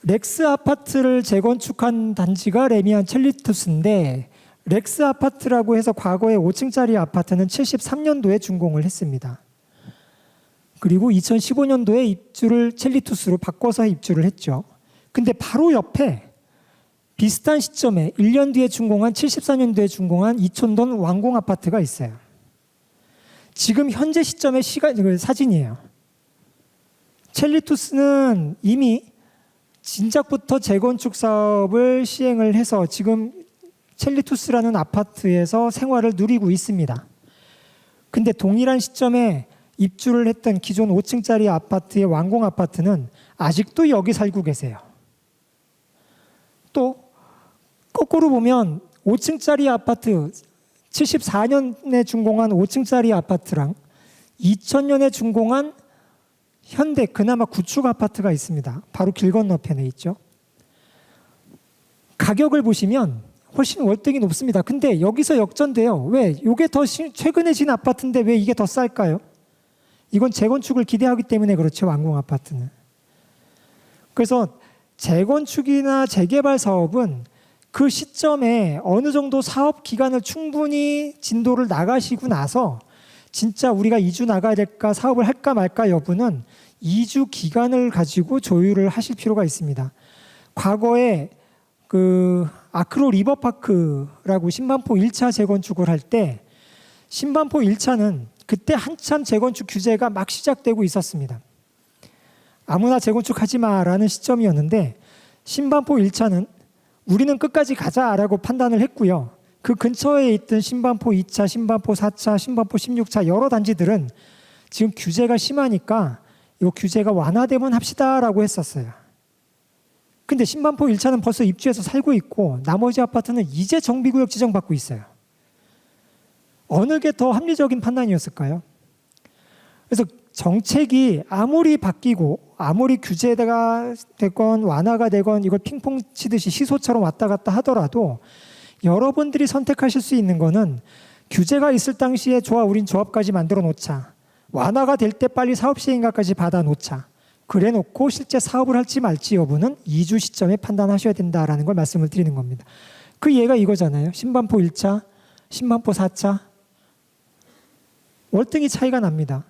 렉스 아파트를 재건축한 단지가 레미안 첼리투스인데, 렉스 아파트라고 해서 과거에 5층짜리 아파트는 73년도에 준공을 했습니다. 그리고 2015년도에 입주를 첼리투스로 바꿔서 입주를 했죠. 근데 바로 옆에 비슷한 시점에 1년 뒤에 준공한 74년도에 준공한 이촌동 완공 아파트가 있어요. 지금 현재 시점의 사진이에요. 첼리투스는 이미 진작부터 재건축 사업을 시행을 해서 지금 첼리투스라는 아파트에서 생활을 누리고 있습니다. 근데 동일한 시점에 입주를 했던 기존 5층짜리 아파트의 완공 아파트는 아직도 여기 살고 계세요. 또 거꾸로 보면 5층짜리 아파트, 74년에 준공한 5층짜리 아파트랑 2000년에 준공한 현대 그나마 구축 아파트가 있습니다. 바로 길 건너편에 있죠. 가격을 보시면 훨씬 월등히 높습니다. 근데 여기서 역전돼요. 왜? 이게 더 최근에 진 아파트인데 왜 이게 더 쌀까요? 이건 재건축을 기대하기 때문에 그렇죠. 완공 아파트는. 그래서 재건축이나 재개발 사업은 그 시점에 어느 정도 사업 기간을 충분히 진도를 나가시고 나서 진짜 우리가 이주 나가야 될까, 사업을 할까 말까 여부는 2주 기간을 가지고 조율을 하실 필요가 있습니다. 과거에 그 아크로 리버파크라고 신반포 1차 재건축을 할 때, 신반포 1차는 그때 한참 재건축 규제가 막 시작되고 있었습니다. 아무나 재건축하지 마라는 시점이었는데, 신반포 1차는 우리는 끝까지 가자라고 판단을 했고요. 그 근처에 있던 신반포 2차, 신반포 4차, 신반포 16차 여러 단지들은 지금 규제가 심하니까 이 규제가 완화되면 합시다라고 했었어요. 근데 신반포 1차는 벌써 입주해서 살고 있고 나머지 아파트는 이제 정비구역 지정받고 있어요. 어느 게 더 합리적인 판단이었을까요? 그래서 정책이 아무리 바뀌고 아무리 규제가 되건 완화가 되건 이걸 핑퐁 치듯이 시소처럼 왔다 갔다 하더라도 여러분들이 선택하실 수 있는 거는 규제가 있을 당시에 좋아, 우린 조합까지 만들어 놓자. 완화가 될 때 빨리 사업 시행가까지 받아 놓자. 그래 놓고 실제 사업을 할지 말지 여부는 2주 시점에 판단하셔야 된다라는 걸 말씀을 드리는 겁니다. 그 예가 이거잖아요. 신반포 1차, 신반포 4차. 월등히 차이가 납니다.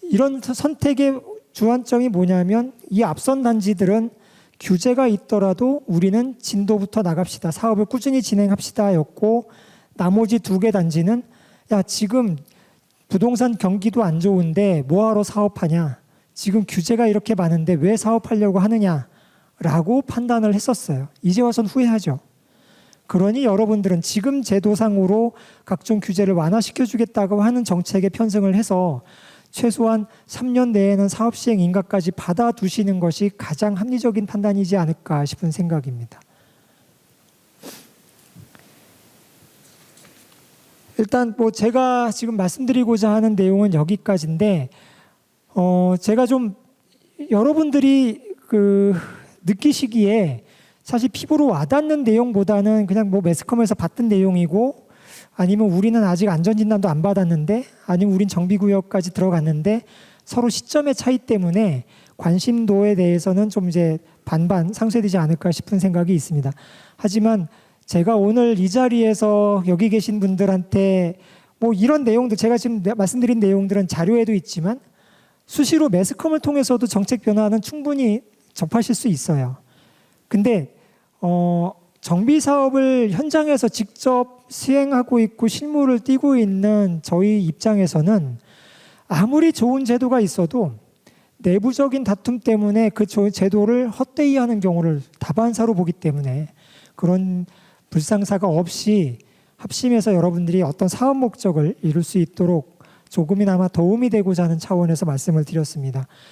이런 선택의 주안점이 뭐냐면 이 앞선 단지들은 규제가 있더라도 우리는 진도부터 나갑시다. 사업을 꾸준히 진행합시다 였고, 나머지 2개 단지는 야, 지금 부동산 경기도 안 좋은데 뭐하러 사업하냐. 지금 규제가 이렇게 많은데 왜 사업하려고 하느냐라고 판단을 했었어요. 이제 와서는 후회하죠. 그러니 여러분들은 지금 제도상으로 각종 규제를 완화시켜주겠다고 하는 정책에 편승을 해서 최소한 3년 내에는 사업 시행 인가까지 받아두시는 것이 가장 합리적인 판단이지 않을까 싶은 생각입니다. 일단 뭐 제가 지금 말씀드리고자 하는 내용은 여기까지인데 제가 좀 여러분들이 느끼시기에 사실 피부로 와닿는 내용보다는 그냥 뭐 매스컴에서 봤던 내용이고, 아니면 우리는 아직 안전진단도 안 받았는데, 아니면 우린 정비구역까지 들어갔는데 서로 시점의 차이 때문에 관심도에 대해서는 좀 이제 반반 상쇄되지 않을까 싶은 생각이 있습니다. 하지만 제가 오늘 이 자리에서 여기 계신 분들한테 뭐 이런 내용들, 제가 지금 말씀드린 내용들은 자료에도 있지만 수시로 매스컴을 통해서도 정책 변화는 충분히 접하실 수 있어요. 근데 정비 사업을 현장에서 직접 시행하고 있고 실무를 띄고 있는 저희 입장에서는 아무리 좋은 제도가 있어도 내부적인 다툼 때문에 그 제도를 헛되이 하는 경우를 다반사로 보기 때문에 그런 불상사가 없이 합심해서 여러분들이 어떤 사업 목적을 이룰 수 있도록 조금이나마 도움이 되고자 하는 차원에서 말씀을 드렸습니다.